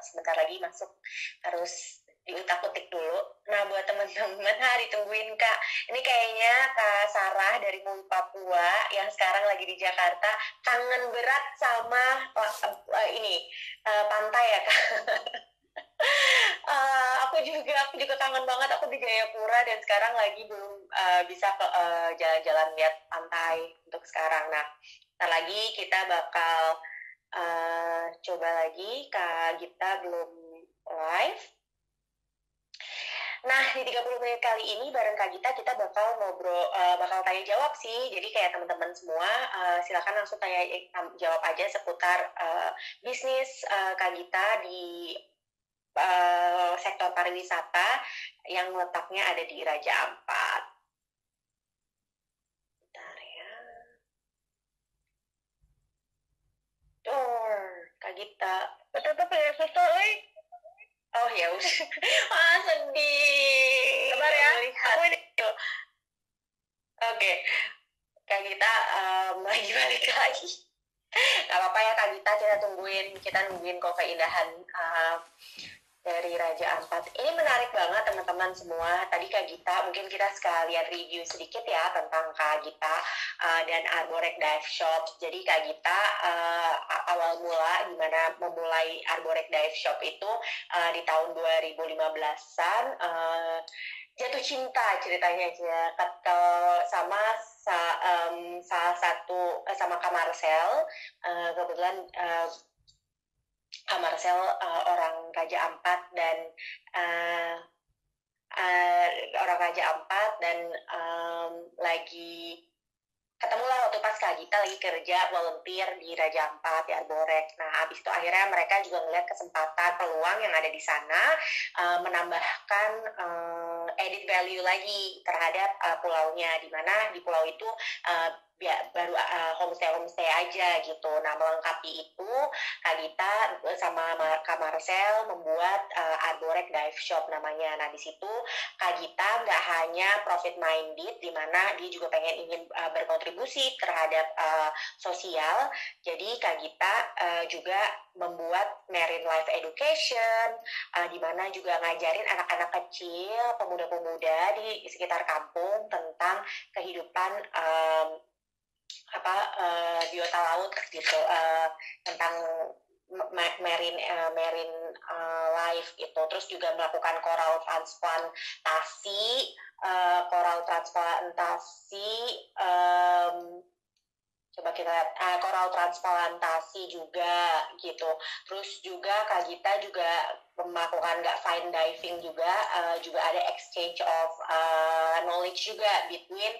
Sebentar lagi masuk, harus diutak-utik dulu. Nah, buat teman-teman, ditungguin Kak. Ini kayaknya Kak Sarah dari Mui Papua yang sekarang lagi di Jakarta kangen berat sama pantai ya Kak. Aku juga kangen banget. Aku di Jayapura dan sekarang lagi belum bisa jalan-jalan lihat pantai untuk sekarang. Nah, ntar lagi kita bakal coba lagi. Kak Gita belum live. Nah, di 30 menit kali ini bareng Kak Gita kita bakal ngobrol, bakal tanya jawab sih. Jadi kayak teman-teman semua silakan langsung tanya jawab aja seputar bisnis Kak Gita di sektor pariwisata yang letaknya ada di Raja Ampat. Bentar ya. Kak Gita. Tetap ya, susu, Oh ya udah. Sedih. Sabar ya. Aku ini. Oke. Kak Gita lagi balik lagi. Gak apa-apa ya Kak Gita, kita nungguin kok keindahan dari Raja Ampat. Ini menarik banget teman-teman semua. Tadi Kak Gita, mungkin kita sekalian review sedikit ya tentang Kak Gita dan Arborek Dive Shop. Jadi Kak Gita awal mula gimana memulai Arborek Dive Shop itu di tahun 2015-an jatuh cinta ceritanya aja sama salah satu sama Kak Marcel. Kebetulan Kak Marcel orang Raja Ampat dan lagi ketemulah waktu pas Kak Gita lagi kerja volunteer di Raja Ampat di Arborek. Nah, habis itu akhirnya mereka juga melihat kesempatan peluang yang ada di sana menambahkan added value lagi terhadap pulaunya, di mana di pulau itu baru homestay aja gitu. Nah, melengkapi itu Kak Gita sama Kak Marcel membuat Arborek Dive Shop namanya. Nah, di situ Kak Gita nggak hanya profit minded, di mana dia juga ingin berkontribusi terhadap sosial. Jadi Kak Gita juga membuat Marine Life Education, di mana juga ngajarin anak-anak kecil, pemuda-pemuda di sekitar kampung tentang kehidupan biota laut gitu, tentang marine life gitu. Terus juga melakukan coral transplantasi juga gitu. Terus juga Kak Gita juga melakukan fine diving juga ada exchange of knowledge juga between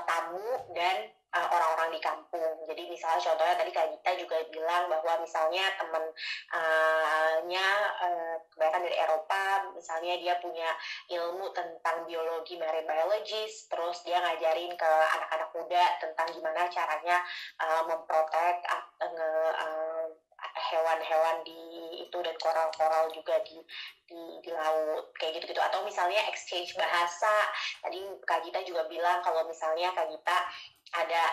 tamu dan orang-orang di kampung. Jadi misalnya contohnya tadi Kak Gita juga bilang bahwa misalnya temennya kebanyakan dari Eropa, misalnya dia punya ilmu tentang biologi, marine biologist, terus dia ngajarin ke anak-anak muda tentang gimana caranya memprotek hewan-hewan di itu dan koral-koral juga di laut kayak gitu-gitu. Atau misalnya exchange bahasa, tadi Kak Gita juga bilang kalau misalnya Kak Gita ada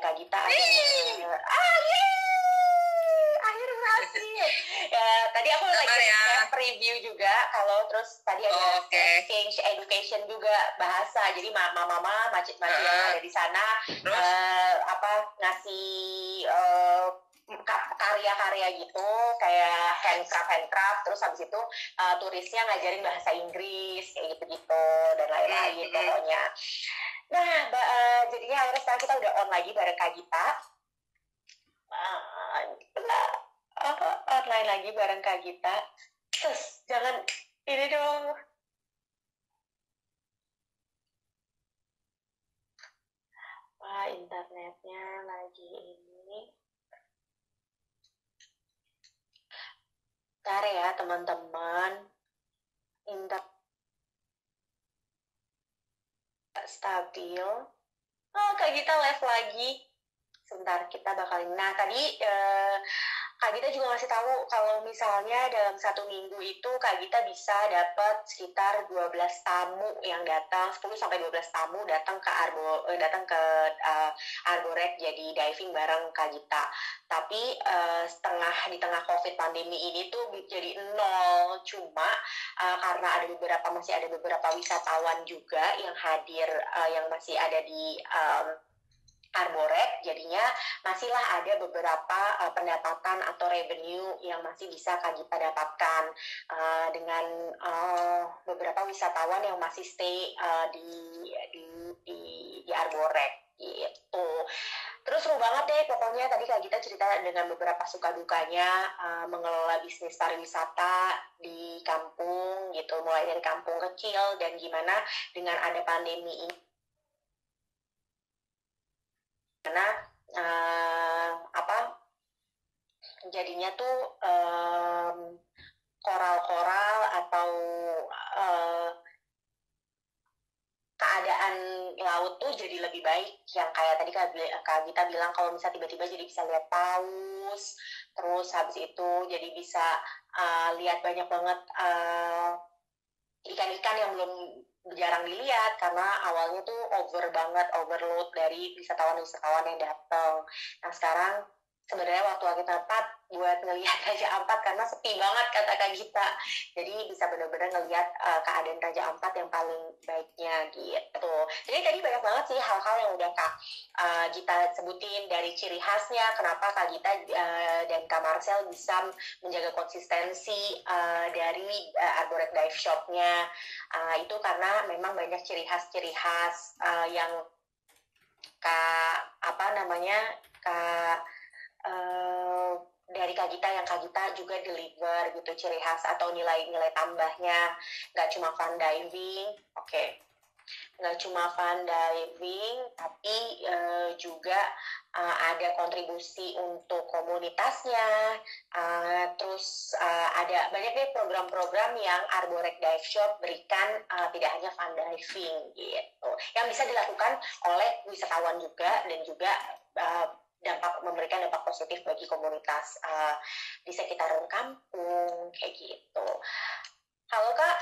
Kak Gita akhirnya berhasil. Tadi aku lagi preview juga kalau terus tadi ada exchange education juga bahasa, jadi mama macet yang ada di sana ngasih karya-karya gitu kayak handcraft, terus habis itu turisnya ngajarin bahasa Inggris kayak gitu-gitu dan lain-lain pokoknya. Nah, jadinya akhirnya sekarang kita udah on lagi bareng Kak Gita. Online lagi bareng Kak Gita. Terus, jangan ini dong. Wah, internetnya lagi ini. Bentar ya, teman-teman. Stabil. Oh, Kak Gita live lagi. Sebentar, kita bakal. Nah, tadi Kak Gita juga ngasih tahu kalau misalnya dalam 1 minggu itu Kak Gita bisa dapat sekitar 12 tamu yang datang, 10-12 tamu datang ke Arborek jadi diving bareng Kak Gita. Tapi di tengah COVID pandemi ini tuh jadi 0, cuma karena masih ada beberapa wisatawan juga yang hadir, yang masih ada di Arborek, jadinya masihlah ada beberapa pendapatan atau revenue yang masih bisa Kak Gita dapatkan dengan beberapa wisatawan yang masih stay di Arborek gitu. Terus seru banget deh pokoknya, tadi Kak Gita cerita dengan beberapa suka dukanya mengelola bisnis pariwisata di kampung gitu, mulai dari kampung kecil dan gimana dengan ada pandemi ini karena jadinya tuh koral-koral atau keadaan laut tuh jadi lebih baik, yang kayak tadi Kak Gita bilang kalau misalnya tiba-tiba jadi bisa lihat paus, terus habis itu jadi bisa lihat banyak banget ikan-ikan yang belum jarang dilihat karena awalnya tuh overload dari wisatawan yang datang. Nah sekarang sebenarnya waktu kita tepat buat ngelihat Raja Ampat karena sepi banget kata Kak Gita. Jadi bisa benar-benar ngelihat keadaan Raja Ampat yang paling baiknya gitu. Jadi tadi banyak banget sih hal-hal yang udah Kak Gita sebutin dari ciri khasnya, kenapa Kak Gita dan Kak Marcel bisa menjaga konsistensi dari Arborek Dive Shop-nya. Itu karena memang banyak ciri khas yang dari Kak Gita yang Kak Gita juga deliver gitu, ciri khas atau nilai tambahnya. Nggak cuma fun diving, nggak cuma fun diving, tapi juga ada kontribusi untuk komunitasnya. Terus ada banyak deh program-program yang Arborek Dive Shop berikan, tidak hanya fun diving gitu, yang bisa dilakukan oleh wisatawan juga dan juga memberikan dampak positif bagi komunitas di sekitar kampung kayak gitu. Halo Kak?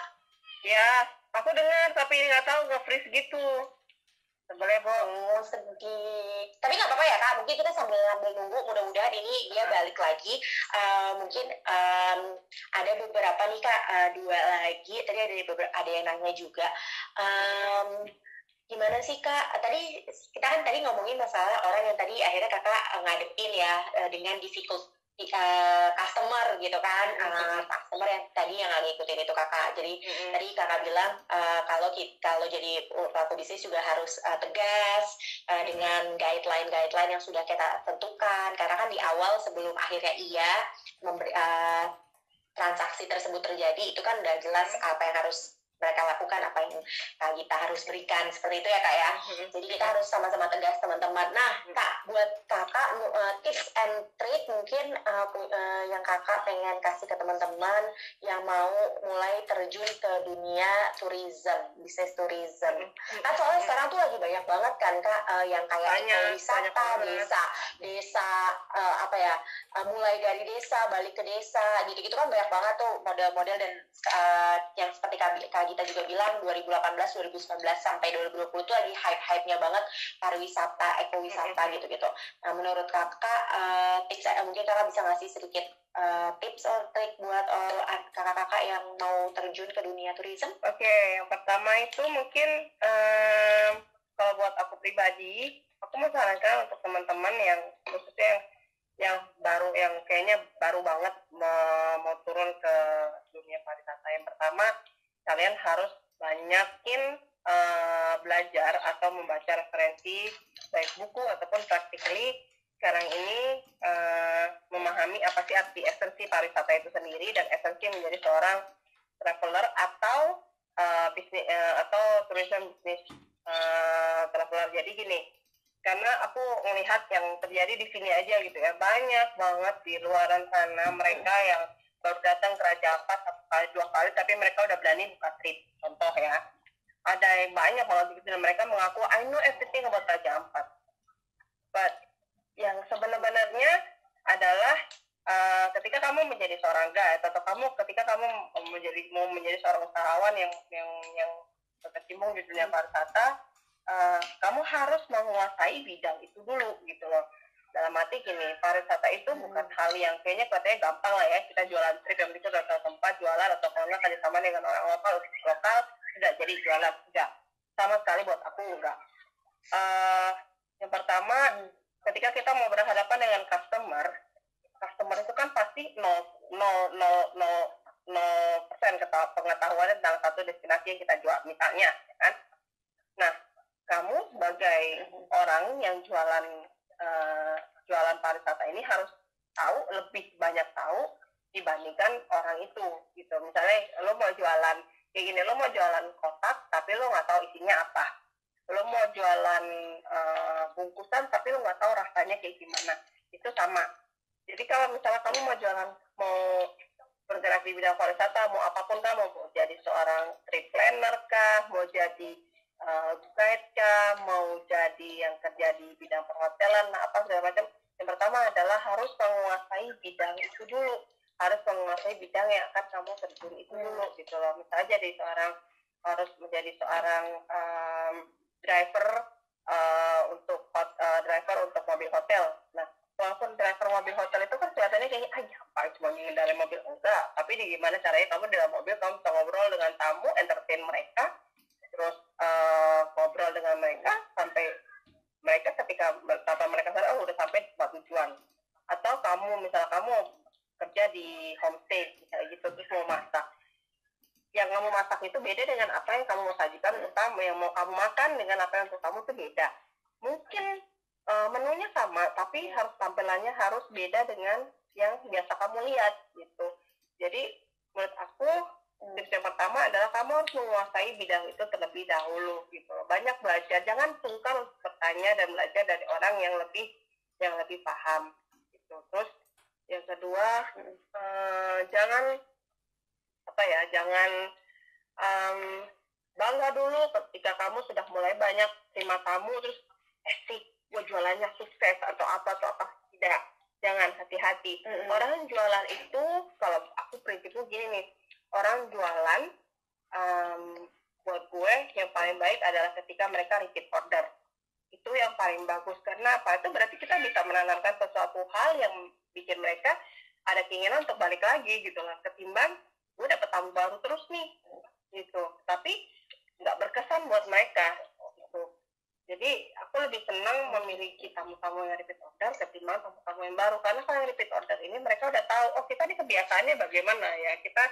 Ya, aku dengar tapi nggak tahu nge-freeze gitu. Boleh, Bo. Oh, sedih. Tapi nggak apa-apa ya Kak, mungkin kita sambil nunggu, mudah-mudahan ini dia balik lagi. Mungkin ada beberapa nih Kak, 2 lagi. Tadi ada yang nanya juga. Gimana sih Kak? Kita kan tadi ngomongin masalah orang yang tadi akhirnya Kakak ngadepin ya dengan difficult customer gitu kan, customer yang tadi yang nggak ngikutin itu Kakak. Jadi tadi Kakak bilang kalau jadi pelaku bisnis juga harus tegas dengan guideline yang sudah kita tentukan, karena kan di awal sebelum akhirnya transaksi tersebut terjadi itu kan udah jelas apa yang harus mereka lakukan, apa yang Kak Gita harus berikan, seperti itu ya Kak ya. Jadi kita harus sama-sama tegas teman-teman. Nah Kak, buat Kakak tips and trick mungkin yang Kakak pengen kasih ke teman-teman yang mau mulai terjun ke dunia tourism, bisnis tourism. Kan soalnya sekarang tuh lagi banyak banget kan Kak yang kayak ekowisata, desa apa ya, mulai dari desa balik ke desa gitu-gitu kan banyak banget tuh model-model, dan yang seperti Kak Gita juga bilang 2018, 2019 sampai 2020 itu lagi hype-hype-nya banget pariwisata, ekowisata gitu-gitu. Nah, menurut Kakak tips mungkin Kakak bisa ngasih sedikit tips or trik buat kakak-kakak yang mau terjun ke dunia tourism? Oke, yang pertama itu mungkin kalau buat aku pribadi, aku menyarankan untuk teman-teman yang khususnya yang baru, yang kayaknya baru banget mau turun ke dunia pariwisata. Yang pertama, kalian harus banyakin belajar atau membaca referensi baik buku ataupun practically sekarang ini memahami apa sih arti esensi pariwisata itu sendiri dan esensi menjadi seorang traveler atau bisnis atau tourism bisnis traveler. Jadi gini, karena aku melihat yang terjadi di sini aja gitu ya, banyak banget di luaran sana mereka yang baru datang ke Raja Ampat 1 kali 2 kali tapi mereka udah berani buka trip, contoh ya. Ada yang banyak banget gitu dan mereka mengaku I know everything about Raja Ampat, but yang sebenarnya adalah ketika kamu menjadi seorang guide atau ketika kamu mau menjadi seorang usahawan yang berkecimpung di dunia pariwisata, kamu harus menguasai bidang itu dulu gitu loh. Dalam arti gini, pariwisata itu bukan hal yang kayaknya katanya gampang lah ya, kita jualan trip yang itu datang tempat jualan atau kalau nggak kerjasama dengan orang lokal tidak jadi jualan, tidak sama sekali. Buat aku enggak. Yang pertama, ketika kita mau berhadapan dengan customer itu kan pasti 0% pengetahuannya tentang satu destinasi yang kita jual misalnya, kan? Nah, kamu sebagai orang yang jualan pariwisata ini harus tahu, lebih banyak tahu dibandingkan orang itu gitu. Misalnya lo mau jualan kayak gini, lo mau jualan kotak tapi lo nggak tahu isinya apa, lo mau jualan bungkusan tapi lo nggak tahu rasanya kayak gimana, itu sama. Jadi kalau misalnya kamu mau bergerak di bidang pariwisata, mau apapun kah, mau jadi seorang trip planner kah, mau jadi guide kah, mau jadi yang kerja di bidang perhotelan, apa segala macam, yang pertama adalah harus menguasai bidang itu dulu, harus menguasai bidang yang akan kamu terjun itu dulu gitu loh. Misalnya harus menjadi seorang driver untuk mobil hotel. Nah, walaupun driver mobil hotel itu kan kelihatannya kayaknya gampang, cuma mengendarai mobil, enggak, tapi gimana caranya kamu dalam mobil kamu bisa ngobrol dengan tamu, entertain mereka, terus ngobrol dengan mereka sampai mereka ketika mereka sadar udah sampai tempat tujuan. Atau misalnya kamu kerja di homestay misalnya gitu, terus mau masak, yang kamu masak itu beda dengan apa yang kamu mau sajikan untuk tamu, yang mau kamu makan dengan apa yang untuk kamu itu beda. Mungkin menunya sama tapi tampilannya harus beda dengan yang biasa kamu lihat gitu. Jadi menurut aku tips yang pertama adalah kamu harus menguasai bidang itu terlebih dahulu gitu. Banyak belajar, jangan sungkan untuk bertanya dan belajar dari orang yang lebih paham gitu. Terus yang kedua, jangan bangga dulu ketika kamu sudah mulai banyak terima tamu terus sih gue jualannya sukses atau apa tidak. Jangan, hati-hati. Orang jualan itu, kalau aku prinsipnya gini nih, orang jualan buat gue yang paling baik adalah ketika mereka repeat order. Itu yang paling bagus. Karena apa? Itu berarti kita bisa menanamkan sesuatu hal yang bikin mereka ada keinginan untuk balik lagi gitu lah. Ketimbang gue dapet tamu baru terus nih gitu, tapi nggak berkesan buat mereka gitu. Jadi aku lebih senang memiliki tamu-tamu yang repeat order ketimbang tamu-tamu yang baru, karena kalau yang repeat order ini mereka udah tahu, oh kita ini kebiasaannya bagaimana ya, kita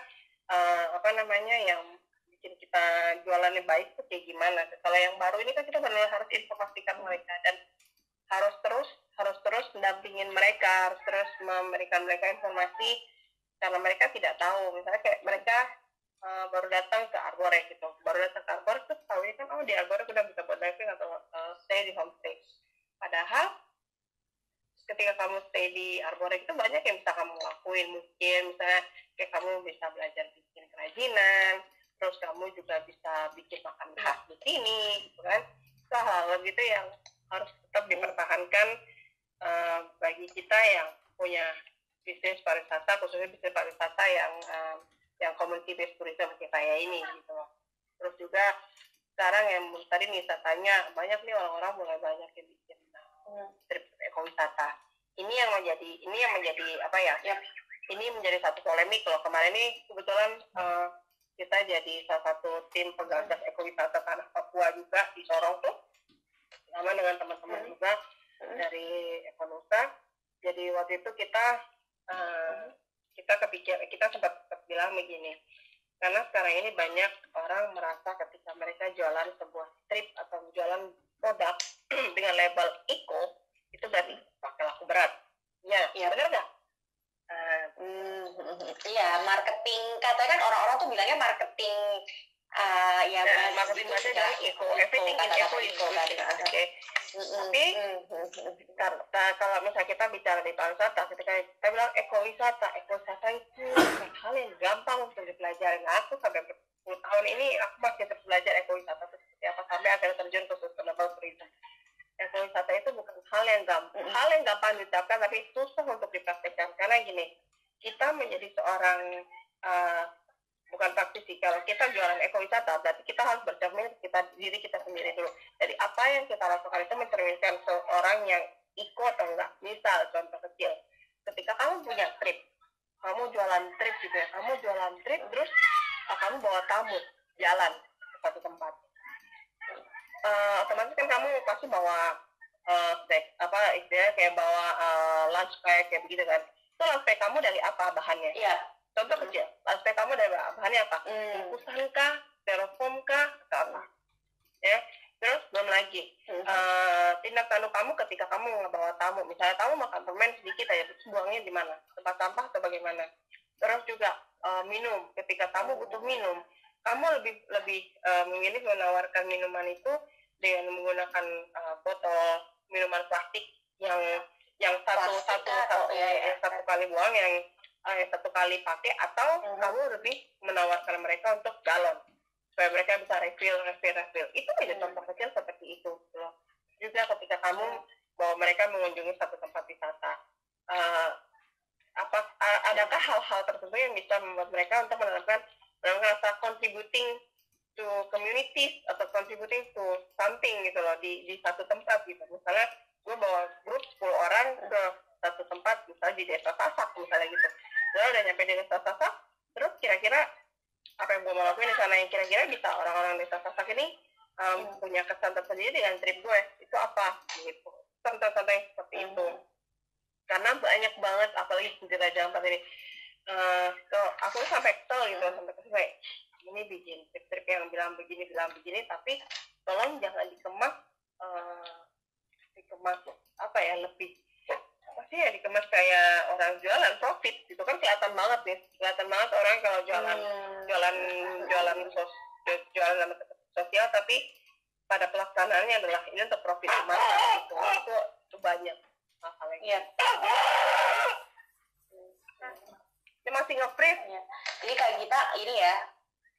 yang bikin kita jualannya baik tuh kayak gimana. Kalau yang baru ini kan kita benar-benar harus informasikan mereka dan harus terus mendampingin mereka, harus terus memberikan mereka informasi karena mereka tidak tahu. Misalnya kayak mereka baru datang ke Arborek gitu, terus tahunya kan di Arborek udah bisa buat diving atau stay di homestay. Padahal ketika kamu stay di Arborek itu banyak yang bisa kamu lakuin, mungkin misalnya kayak kamu bisa belajar bikin kerajinan, terus kamu juga bisa bikin makan khas di sini gitu kan. Hal-hal gitu yang harus tetap dipertahankan bagi kita yang punya bisnis pariwisata, khususnya bisnis pariwisata yang community based tourism kayak saya ini gitu. Terus juga sekarang yang tadi Nisa tanya, banyak nih orang-orang mulai banyak yang bikin trip ekowisata. Ini yang menjadi apa ya? Ini menjadi satu polemik loh. Kemarin ini kebetulan kita jadi salah satu tim penggagas ekowisata tanah Papua juga di Sorong tuh, sama dengan teman-teman juga dari Ekonusa. Jadi waktu itu kita sempat bilang begini, karena sekarang ini banyak orang merasa ketika mereka jualan sebuah trip atau jualan produk dengan label eco itu berarti pakai laku berat. Ya benar nggak? Iya, marketing, katanya kan orang-orang tuh bilangnya marketing marketing bahasa dari eco, everything is eco. Oke. Tapi kalau misalnya kita bicara di pariwisata, ketika kita bilang ekowisata itu hal yang gampang untuk dipelajari. Nah, aku sampai 10 tahun ini aku masih terus belajar ekowisata seperti apa sampai akhirnya terjun ke sustainable tourism. Ekowisata itu bukan hal yang gampang diucapkan tapi susah untuk dipraktikkan, karena gini, kita menjadi seorang bukan praktisi. Kalau kita jualan ekowisata berarti kita harus bercermin diri kita sendiri dulu. Jadi apa yang kita lakukan itu mencerminkan seorang yang ikut atau enggak. Misal contoh kecil, ketika kamu punya trip, kamu jualan trip gitu ya, kamu jualan trip terus kamu bawa tamu jalan ke satu tempat, otomatis kan kamu pasti bawa istilahnya kayak bawa lunch pack kayak begitu kan. Itu lunch pack kamu dari apa bahannya? Iya. Contoh kecil, lunch pack kamu dari bahannya apa? Bungkusan kah, styrofoam kah, atau apa? Ya. Terus belum lagi tindak tanduk kamu ketika kamu ngebawa tamu, misalnya tamu makan permen sedikit aja, terus buangnya di mana? Tempat sampah atau bagaimana? Terus juga minum, ketika tamu butuh minum, kamu lebih memilih menawarkan minuman itu dengan menggunakan botol minuman plastik yang satu kali buang, yang satu kali pakai, atau kamu lebih menawarkan mereka untuk galon supaya mereka bisa refill. Itu aja contoh kecil seperti itu loh. Juga ketika kamu bawa mereka mengunjungi satu tempat wisata, adakah hal-hal tertentu yang bisa membuat mereka untuk menerapkan rasa contributing to communities atau contributing to something gitu loh di satu tempat gitu. Misalnya gue bawa grup 10 orang ke satu tempat, misalnya di desa Sasak misalnya gitu. Gue udah nyampe di desa Sasak, terus kira-kira apa yang gue mau lakuin di sana yang kira-kira bisa orang-orang desa Sasak ini punya kesan tersendiri dengan trip gue, itu apa gitu. Contoh-contoh yang seperti itu. Karena banyak banget, apalagi di Raja Ampat ini, aku sampai kesel gitu, sampai ini bikin trip yang bilang begini, tapi tolong jangan dikemas apa ya, lebih pasti ya dikemas kayak orang jualan profit gitu kan. Kelihatan banget orang kalau jualan sosial, tapi pada pelaksanaannya adalah ini untuk profit semata gitu. Itu banyak hal yang ini masih nge-freeze ya. Jadi kayak kita ini ya,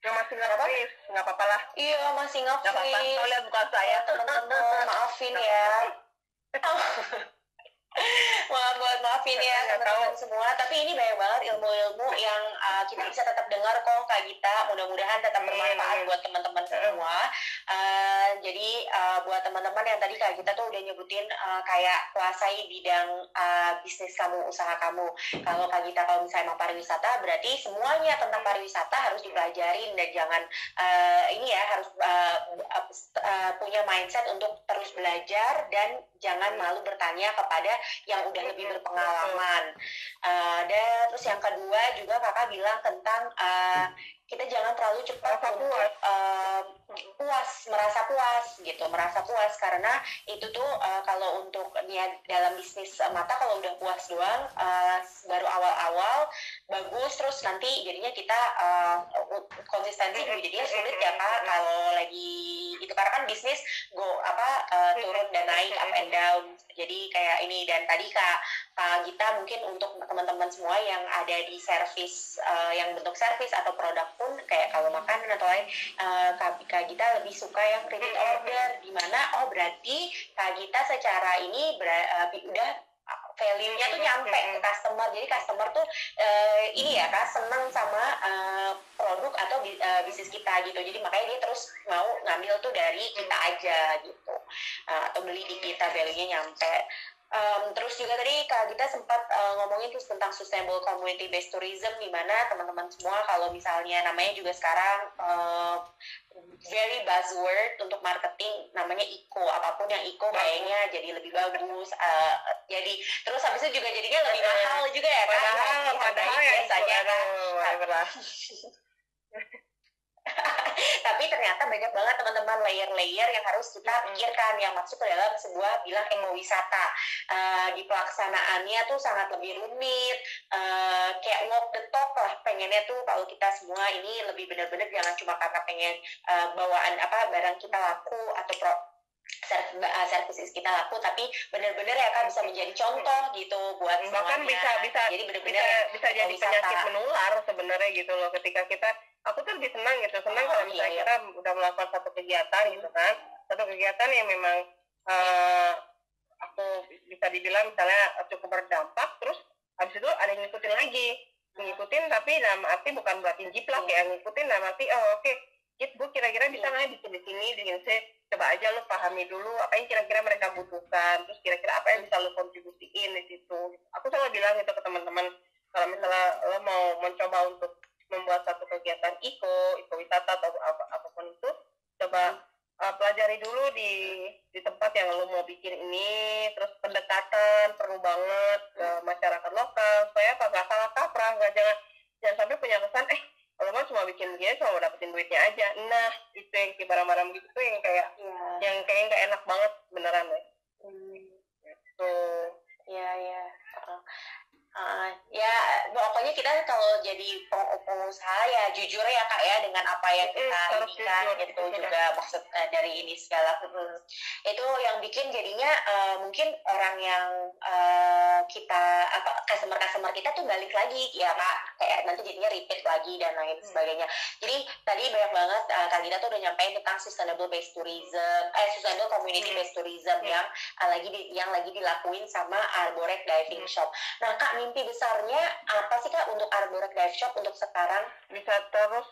yang masih nge-freeze, nggak apa-apa lah. Iya, masih nge-freeze. Nggak apa-apa, kau lihat bukan saya. Teman-teman, maafin ya. Maafin ya teman-teman semua, tapi ini banyak banget ilmu-ilmu yang kita bisa tetap dengar kok Kak Gita. Mudah-mudahan tetap bermanfaat buat teman-teman semua. Jadi buat teman-teman yang tadi Kak Gita tuh udah nyebutin kayak kuasai bidang bisnis kamu, usaha kamu. Kalau Kak Gita kalau misalnya mau pariwisata, berarti semuanya tentang pariwisata harus dipelajarin, dan jangan harus punya mindset untuk terus belajar, dan jangan malu bertanya kepada yang udah lebih berpengalaman. Dan terus yang kedua juga kakak bilang tentang kita jangan terlalu cepat untuk merasa puas karena itu tuh kalau untuk niat dalam bisnis mata kalau udah puas doang baru awal-awal bagus terus nanti jadinya kita konsistensi juga jadinya sulit ya kak kalau lagi itu karena kan bisnis turun dan naik up and down jadi kayak ini dan tadi kak Gita mungkin untuk teman-teman semua yang ada di service yang bentuk service atau produk pun kayak kalau makanan atau lain Kak Gita lebih suka yang repeat order di mana berarti Kak Gita secara ini udah value-nya tuh nyampe ke customer jadi customer tuh ini ya Kak seneng sama produk atau bisnis kita gitu jadi makanya dia terus mau ngambil tuh dari kita aja gitu atau beli di kita value-nya nyampe. Terus juga tadi Kak Gita sempat ngomongin terus tentang sustainable community based tourism di mana teman-teman semua kalau misalnya namanya juga sekarang very buzzword untuk marketing namanya eco apapun yang eco kayaknya jadi lebih bagus jadi terus habis itu juga jadinya lebih mahal juga ya Kak padahal yang biasanya tapi ternyata banyak banget teman-teman layer-layer yang harus kita pikirkan yang masuk ke dalam sebuah bilang ekowisata di pelaksanaannya tuh sangat lebih rumit kayak walk the talk lah pengennya tuh kalau kita semua ini lebih benar-benar jangan cuma karena pengen bawaan barang kita laku atau services kita laku tapi benar-benar ya kan bisa menjadi contoh gitu buat bahkan semuanya. bisa Jadi benar-benar bisa jadi penyakit menular sebenarnya gitu loh ketika kita aku tuh lebih senang kalau misalnya kita udah melakukan satu kegiatan gitu kan satu kegiatan yang memang aku bisa dibilang misalnya cukup berdampak terus habis itu ada yang ngikutin tapi dalam arti bukan berarti jiplak ya ngikutin dalam arti oke. Gue kira-kira bisa nggak di sini coba aja lo pahami dulu apa yang kira-kira mereka butuhkan terus kira-kira apa yang bisa lo kontribusiin di situ aku selalu bilang itu ke teman-teman kalau misalnya lo mau mencoba untuk membuat satu kegiatan wisata atau apapun itu coba pelajari dulu di tempat yang lo mau bikin ini terus pendekatan perlu banget ke masyarakat lokal supaya nggak salah kaprah jangan sampai punya kesan kalau kan cuma bikin dia cuma mau dapetin duitnya aja nah itu yang kayak barang-barang gitu tuh yang kayak yang kayak nggak enak banget beneran ya gitu ya pokoknya kita kalau jadi pengusaha ya jujur ya Kak ya dengan apa yang kita inikan itu juga maksud dari ini segala itu yang bikin jadinya mungkin orang yang kita customer kita tuh balik lagi ya Kak kayak nanti jadinya repeat lagi dan lain sebagainya jadi tadi banyak banget Kak Gita tuh udah nyampein tentang sustainable community based tourism yang lagi dilakuin sama Arborek Diving Shop. Nah Kak mimpi besarnya apa sih Kak untuk Arborek Dive Shop untuk sekarang? Bisa terus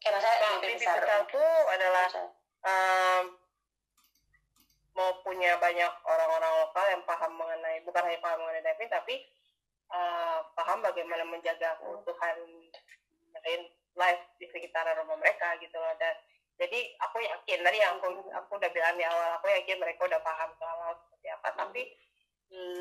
mimpi besarku adalah mau punya banyak orang-orang lokal yang paham bukan hanya paham mengenai diving tapi paham bagaimana menjaga keutuhan marine life di sekitaran rumah mereka gitu loh dan jadi aku yakin tadi aku udah bilang di awal aku yakin mereka udah paham soal seperti apa tapi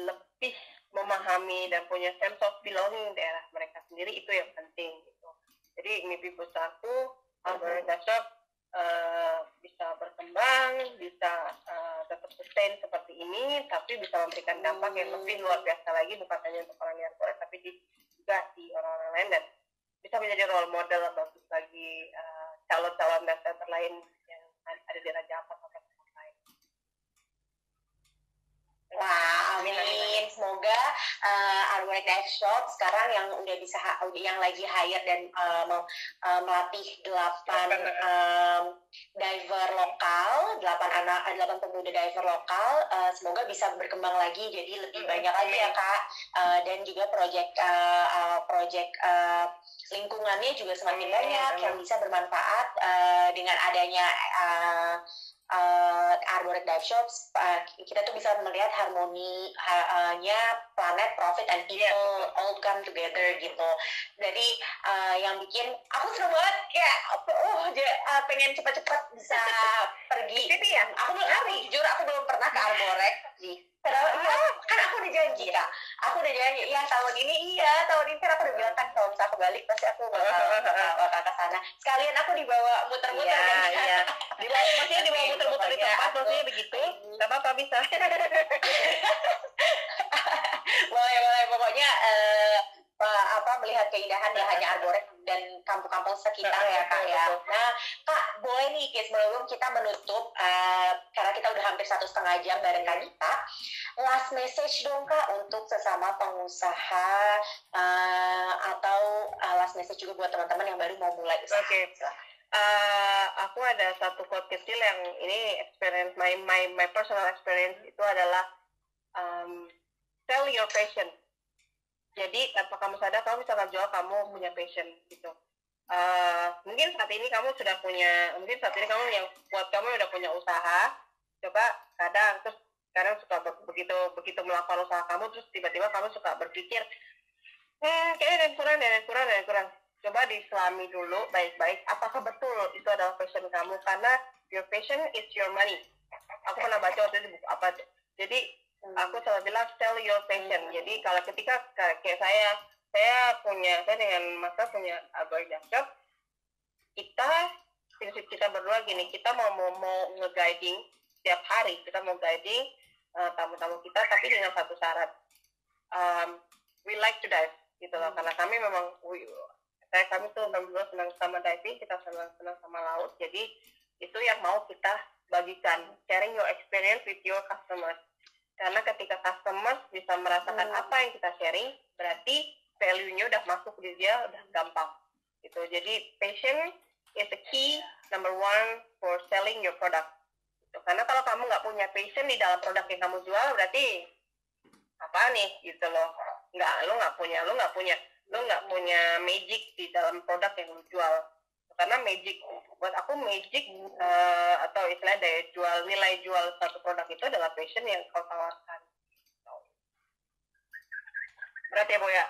lebih memahami dan punya sense of belonging daerah mereka sendiri itu yang penting gitu. Jadi mimpi besarku Arborek Dive Shop bisa berkembang, bisa tetap sustain seperti ini, tapi bisa memberikan dampak yang lebih luar biasa lagi bukan hanya untuk orang yang Arborek tapi juga di orang-orang lain dan bisa menjadi role model bagus bagi calon-calon dive center lain yang ada di Raja Ampat atau tempat lain. Wah, amin. Semoga Arborek Dive Shop sekarang yang udah bisa yang lagi hire dan melatih 8 diver lokal, 8 pemuda diver lokal, semoga bisa berkembang lagi jadi lebih banyak lagi ya Kak. Dan juga proyek lingkungannya juga semakin banyak yang bisa bermanfaat dengan adanya Arborek Dive Shops kita tuh bisa melihat harmoninya planet, profit, and people all come together gitu. Jadi yang bikin aku seneng banget kayak pengen cepat-cepat bisa pergi. Jadi ya, Aku jujur aku belum pernah ke Arborek sih. Padahal kan aku udah janji janji Kak. Aku udah janji, iya tahun ini kan aku udah bilang kan kalau misalnya aku balik pasti aku bakal ke sana. Sekalian aku dibawa muter-muter kan. Iya. Maksudnya dibawa muter-muter di tempat, maksudnya begitu. Gak apa-apa bisa. boleh pokoknya melihat keindahan ya hanya Arborek dan kampung-kampung sekitar ya Kak ya. Nah Kak boleh nih sebelum kita menutup karena kita udah hampir 1,5 jam bareng Kak Dita, last message dong Kak untuk sesama pengusaha atau last message juga buat teman-teman yang baru mau mulai usaha. Oke. Aku ada satu quote kecil yang ini experience my personal experience itu adalah sell your passion. Jadi tanpa kamu sadar kamu bisa jual kamu punya passion gitu. Mungkin saat ini kamu yang buat kamu udah punya usaha, coba kadang suka begitu melakukan usaha kamu terus tiba-tiba kamu suka berpikir kayaknya ada yang kurang. Coba diselami dulu baik-baik apakah betul itu adalah passion kamu, karena your passion is your money. Aku pernah baca waktu itu buku apa, jadi aku selalu bilang sell your passion. Jadi kalau ketika kayak saya dengan masa punya Algorithm Job, prinsip kita berdua gini, kita mau nge-guiding setiap hari, kita mau guiding tamu-tamu kita, tapi dengan satu syarat, we like to dive gitu loh, karena kami tuh berdua senang sama diving, kita senang sama laut, jadi itu yang mau kita bagikan, sharing your experience with your customers. Karena ketika customers bisa merasakan apa yang kita sharing, berarti value-nya udah masuk di dia, udah gampang gitu. Jadi passion is the key number one for selling your product gitu. Karena kalau kamu nggak punya passion di dalam produk yang kamu jual, berarti apa nih gitu loh, lo nggak punya magic di dalam produk yang lo jual. Karena magic, buat aku magic atau istilah nilai jual satu produk itu adalah passion yang kau tawarkan. Berat ya Boya?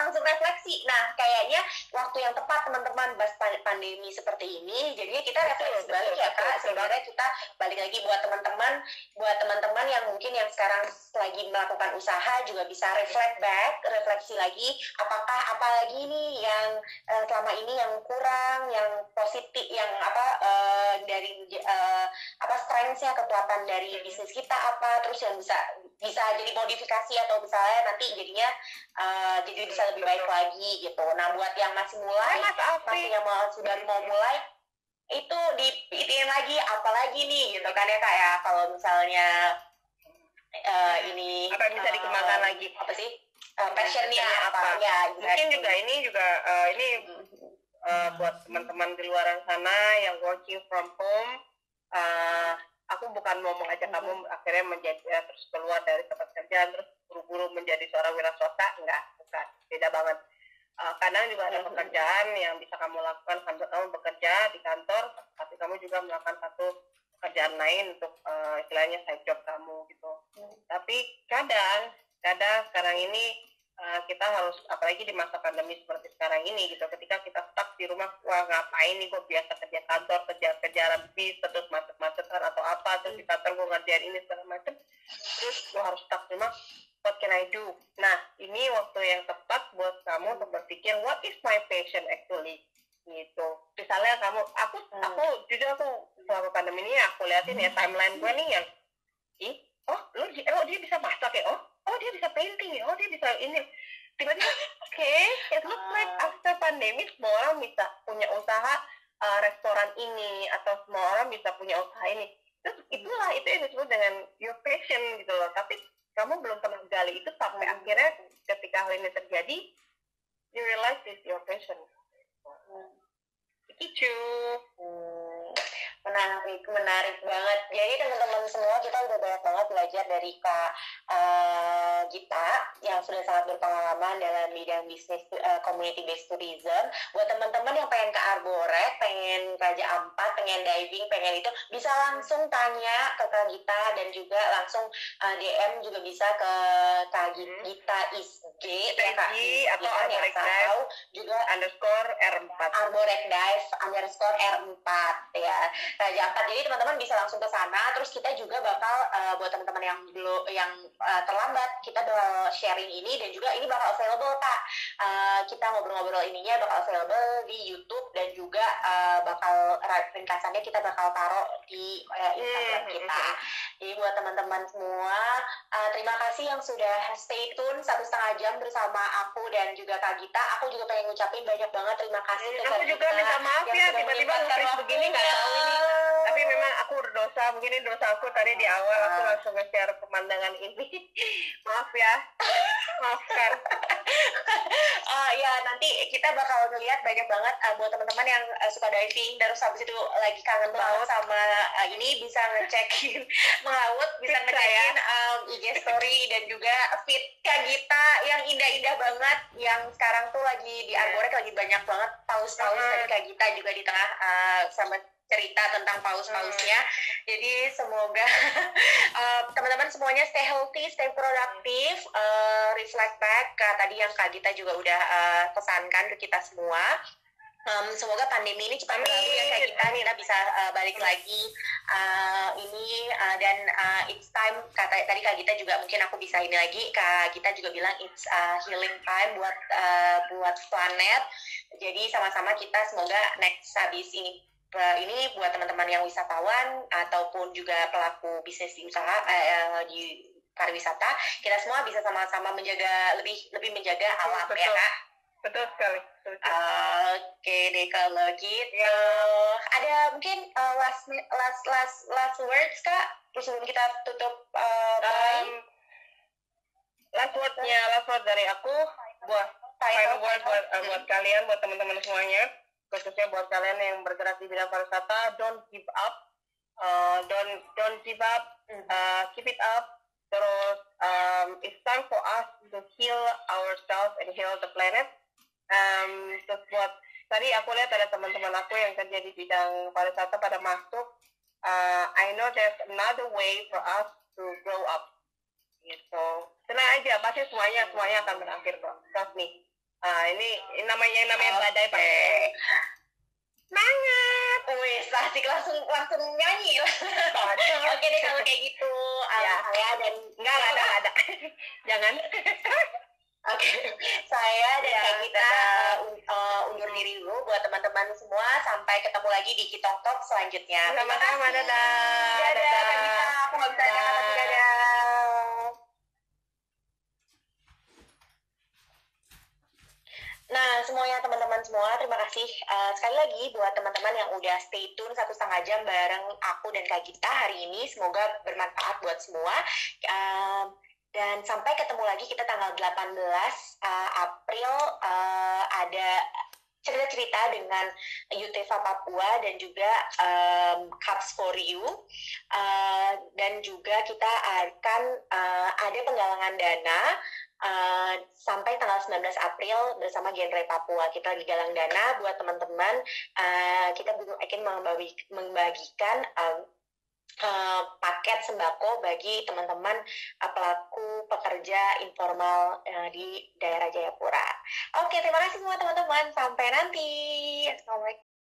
langsung refleksi. Nah, kayaknya waktu yang tepat teman-teman bahas pandemi seperti ini, jadinya kita refleksi balik ya Kak. Sebenarnya kita balik lagi buat teman-teman yang mungkin yang sekarang lagi melakukan usaha juga bisa refleksi lagi apakah apa lagi nih yang selama ini yang kurang, yang positif, yang dari strengths-nya, kekuatan dari bisnis kita apa, terus yang bisa jadi modifikasi atau misalnya nanti jadinya jadi bisa lebih baik lagi gitu. Nah buat yang masih mulai, yang baru mau mulai, itu dipikirin lagi apalagi nih gitu kan ya Kak ya, kalau misalnya ini apa yang bisa dikembangkan lagi, apa sih passionnya apa ya, mungkin juga ini buat teman-teman di luar sana yang working from home, aku bukan mau mengajak kamu akhirnya menjadi terus keluar dari tempat kerja terus buru-buru menjadi seorang wira swasta, bukan, beda banget. Kadang juga ada pekerjaan yang bisa kamu lakukan sambil kamu bekerja di kantor, tapi kamu juga melakukan satu pekerjaan lain untuk istilahnya side job kamu gitu. Tapi kadang sekarang ini kita harus, apalagi di masa pandemi seperti sekarang ini gitu, ketika kita stuck di rumah, wah ngapain nih, gue biasa kerja kantor, kejar-kejaran bis, terus macet-macetan atau apa, terus di kantor gue ngerjain ini segala macam, terus gue harus stuck di rumah, what can I do? Nah, ini waktu yang tepat buat kamu untuk berpikir, what is my passion actually? Gitu. Misalnya aku jujur aku selama pandemi ini aku liatin ya timeline gue nih yang, dia bisa masak ya, dia bisa painting ya, dia bisa ini. Tiba-tiba, it looks like after pandemic semua orang bisa punya usaha restoran ini, atau semua orang bisa punya usaha ini. Terus itu yang disebut dengan your passion gitu loh. Tapi kamu belum pernah gali itu sampai akhirnya ketika hal ini terjadi, you realize it's your passion. Gitu. Menarik banget. Jadi teman-teman semua, kita udah banyak banget belajar dari Kak Gita yang sudah sangat berpengalaman dalam bidang bisnis community based tourism. Buat teman-teman yang pengen ke Arborek, pengen Raja Ampat, pengen diving, pengen itu, bisa langsung tanya ke Kak Gita, dan juga langsung DM juga bisa ke Kak Gita ISG ya Kak, atau Arborek Dive juga underscore R4 Arborek Dive underscore R4 ya, Raja Ampat. Jadi teman-teman bisa langsung ke sana. Terus kita juga bakal buat teman-teman yang belum terlambat, kita bakal sharing ini, dan juga ini bakal available Kak. Kita ngobrol-ngobrol ininya bakal available di YouTube, dan juga bakal ringkasannya kita bakal taruh di Instagram kita. Jadi buat teman-teman semua, terima kasih yang sudah stay tune 1,5 jam bersama aku dan juga Kak Gita. Aku juga pengen ngucapin banyak banget terima kasih ke Kak Gita. Aku juga minta maaf ya, tiba-tiba nge-freeze begini, nggak tahu ini. Tapi memang aku berdosa, mungkin ini dosa aku tadi di awal, aku langsung nge-share pemandangan ini. Maaf ya, maafkan. Ya nanti kita bakal ngeliat banyak banget buat teman-teman yang suka diving, terus habis itu lagi kangen banget sama ini, bisa ngecekin melaut, bisa ngecekin IG story dan juga feed Kak Gita yang indah-indah banget, yang sekarang tuh lagi di Arborek lagi banyak banget paus-paus. Tadi Kak Gita juga di tengah sama cerita tentang paus-pausnya. Jadi semoga teman-teman semuanya stay healthy, stay productive, reflect back tadi yang Kak Gita juga udah pesankan ke kita semua. Semoga pandemi ini cepat berlalu ya Kak Gita, kita bisa balik lagi dan it's time, tadi Kak Gita juga, mungkin aku bisa ini lagi, Kak Gita juga bilang it's healing time buat planet. Jadi sama-sama kita semoga next habis ini buat teman-teman yang wisatawan ataupun juga pelaku bisnis di usaha di pariwisata, kita semua bisa sama-sama menjaga lebih menjaga alam. Betul. Ya Kak. Betul sekali. Oke deh kalau gitu. Ada mungkin last words Kak sebelum kita tutup last word dari aku final word buat kalian, buat teman-teman semuanya, khususnya buat kalian yang bergerak di bidang pariwisata, don't give up, don't give up, keep it up. Terus it's time for us to heal ourselves and heal the planet. Terus buat tadi aku lihat ada teman-teman aku yang kerja di bidang pariwisata pada masuk, I know there's another way for us to grow up. Gitu. Tenang aja, pasti semuanya akan berakhir kok. Trust me. Ini namanya badai Pak. Semangat. Wes, asik, langsung nyanyi lah. Oke deh kalau kayak gitu. Saya dan enggak ada. Jangan. Oke, saya dan Kak Gita undur diri dulu. Buat teman-teman semua, sampai ketemu lagi di Kitong Talk selanjutnya. Sama-sama, dadah. Dadah, Kak Gita. Aku nggak bisa kata dadah. Nah, semuanya teman-teman semua, terima kasih sekali lagi buat teman-teman yang udah stay tune 1,5 jam bareng aku dan Kak Gita hari ini. Semoga bermanfaat buat semua. Dan sampai ketemu lagi kita tanggal 18 April ada cerita-cerita dengan Youtefa Papua dan juga Cups for You, dan juga kita akan ada penggalangan dana sampai tanggal 19 April bersama Genre Papua. Kita lagi galang dana buat teman-teman. Kita akan membagikan paket sembako bagi teman-teman pelaku pekerja informal di daerah Jayapura. Oke, terima kasih semua teman-teman. Sampai nanti. Assalamualaikum.